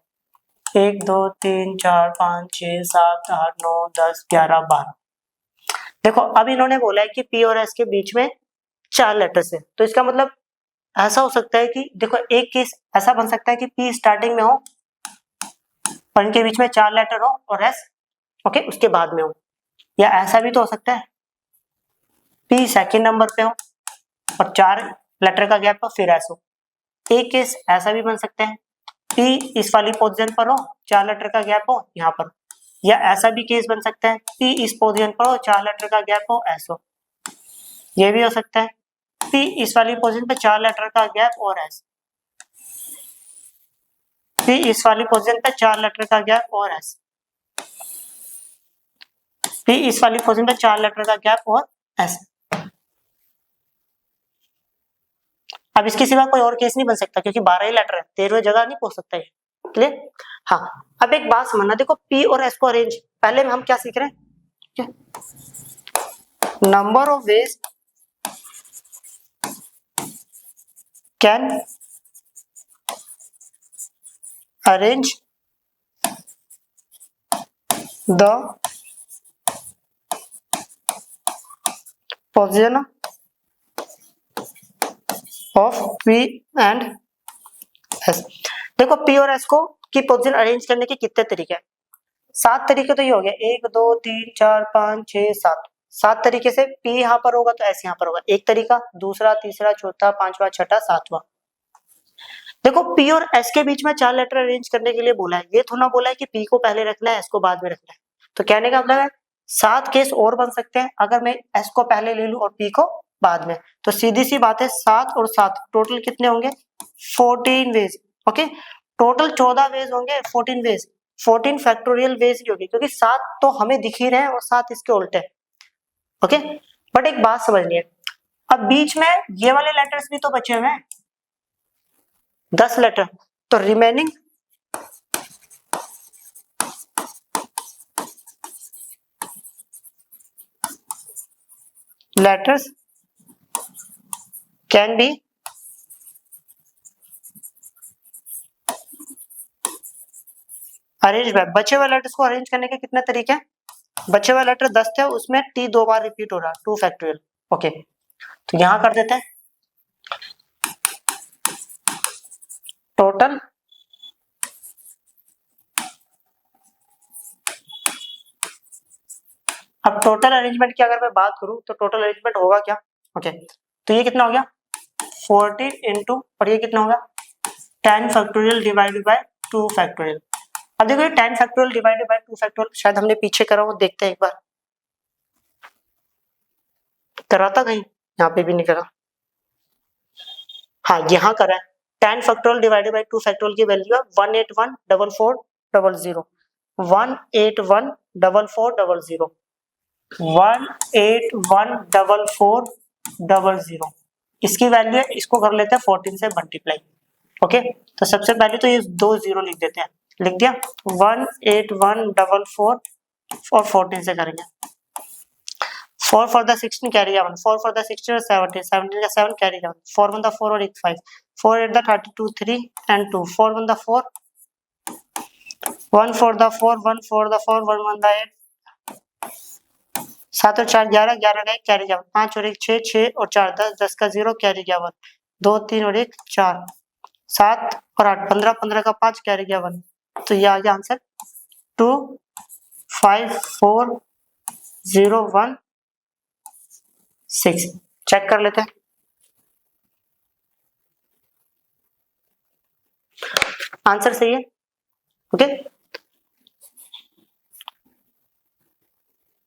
1 2 3 4 5 6 7 8 9 10 11 12। देखो अब इन्होंने बोला है कि पी और एस के बीच में 4 लेटर्स है, तो इसका मतलब ऐसा हो सकता है कि देखो एक केस ऐसा बन सकता है कि पी स्टार्टिंग में हो और इनके बीच में 4 लेटर हो और एस ओके उसके बाद में हो, या ऐसा भी तो हो सकता है पी सेकंड नंबर पे हो और 4 लेटर का गैप हो फिर एस हो। एक केस ऐसा भी बन सकता है पी इस वाली पोजीशन पर हो 4 लेटर का गैप हो यहाँ पर, या ऐसा भी केस बन सकता है पी इस पोजीशन पर हो 4 लेटर का गैप हो एस हो। ये भी हो सकता है पी इस वाली पोजीशन पे 4 लेटर का गैप और एस, पी इस वाली पोजीशन पे 4 लेटर का गैप और एस, पी इस वाली पोजीशन पे 4 लेटर का गैप और एस। अब इसके सिवा कोई और केस नहीं बन सकता क्योंकि 12 ही लेटर है, 13वें जगह नहीं पहुंच सकता है। क्लियर? हाँ, अब एक बात समझना, देखो पी और एस को अरेंज पहले में हम क्या सीख रहे हैं, number of veg can arrange the position of P and S. देखो पी और एस को की पोजीशन अरेंज करने के कितने तरीके हैं, 7 तरीके तो ये हो गया 1 2 3 4 5 6 7, 7 तरीके से पी यहाँ पर होगा तो एस यहाँ पर होगा एक तरीका, दूसरा तीसरा चौथा पांचवा छठा सातवां। देखो पी और एस के बीच में 4 लेटर अरेंज करने के लिए बोला है, ये थोड़ा बोला है कि पी को पहले रखना है एस को बाद में रखना है, तो कहने का मतलब है 7 केस और बन सकते हैं अगर मैं एस को पहले ले लूं और पी को बाद में, तो सीधी सी बात है 7 और 7 टोटल कितने होंगे 14 वेज। ओके, टोटल 14 वेज होंगे 14 वेज, 14 फैक्टोरियल वेज ही होगी क्योंकि 7 तो हमें दिख ही रहे हैं और 7 इसके उल्टे। ओके, बट एक बात समझनी है, अब बीच में ये वाले लेटर्स भी तो बचे हुए हैं 10 लेटर, तो remaining letters can be arrange by, बचे हुए लेटर्स को अरेंज करने के कितने तरीके हैं, बचे हुए लेटर 10 थे उसमें टी 2 बार रिपीट हो रहा है 2 फैक्टोरियल। ओके, तो यहां कर देते हैं टोटल अब टोटल अरेंजमेंट की अगर मैं बात करूं तो टोटल अरेंजमेंट होगा क्या। ओके, तो ये कितना हो गया 14 इंटू और ये कितना होगा 10 फैक्टोरियल डिवाइडेड बाय 2 फैक्टोरियल। अब देखो ये 10 फैक्टोरियल डिवाइडेड बाय 2 फैक्टोरियल शायद हमने पीछे करा हो, देखते हैं एक बार, करा था कहीं, यहाँ पे भी नहीं करा, हाँ यहाँ करा है। 10 फैक्टोरियल डिवाइडेड बाय 2 फैक्टोरियल की वैल्यू है 1814400, 1814400, 1814400 इसकी वैल्यू है, इसको कर लेते हैं 14 से मल्टीप्लाई। ओके, तो सबसे पहले तो ये 2 जीरो लिख देते हैं, लिख दिया 18144 और 14 से करेंगे, 4 for the 16 carry 1, 4 for the 16 और 17, 17 का 7 carry 1, 4 1 the 4 और 1 5, 4 8 the 32 3 and 2, 4 1 the 4, 1 4 the 4, 1 4 the 4, 1 1 the 8, 7 और 4 11, 11 का 1 कैरी 1, 5 और 1 6, 6 और 4 10, 10 का 0 कैरी 1, 2 3 और 1 4, 7 और 8 15, 15 का 5 कैरी 1, तो ये आ गया आंसर 2 5 4 0 1 6। चेक कर लेते हैं, आंसर सही है। ओके,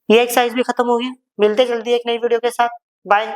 ये एक्सरसाइज भी खत्म होगी, मिलते जल्दी एक नई वीडियो के साथ, बाय।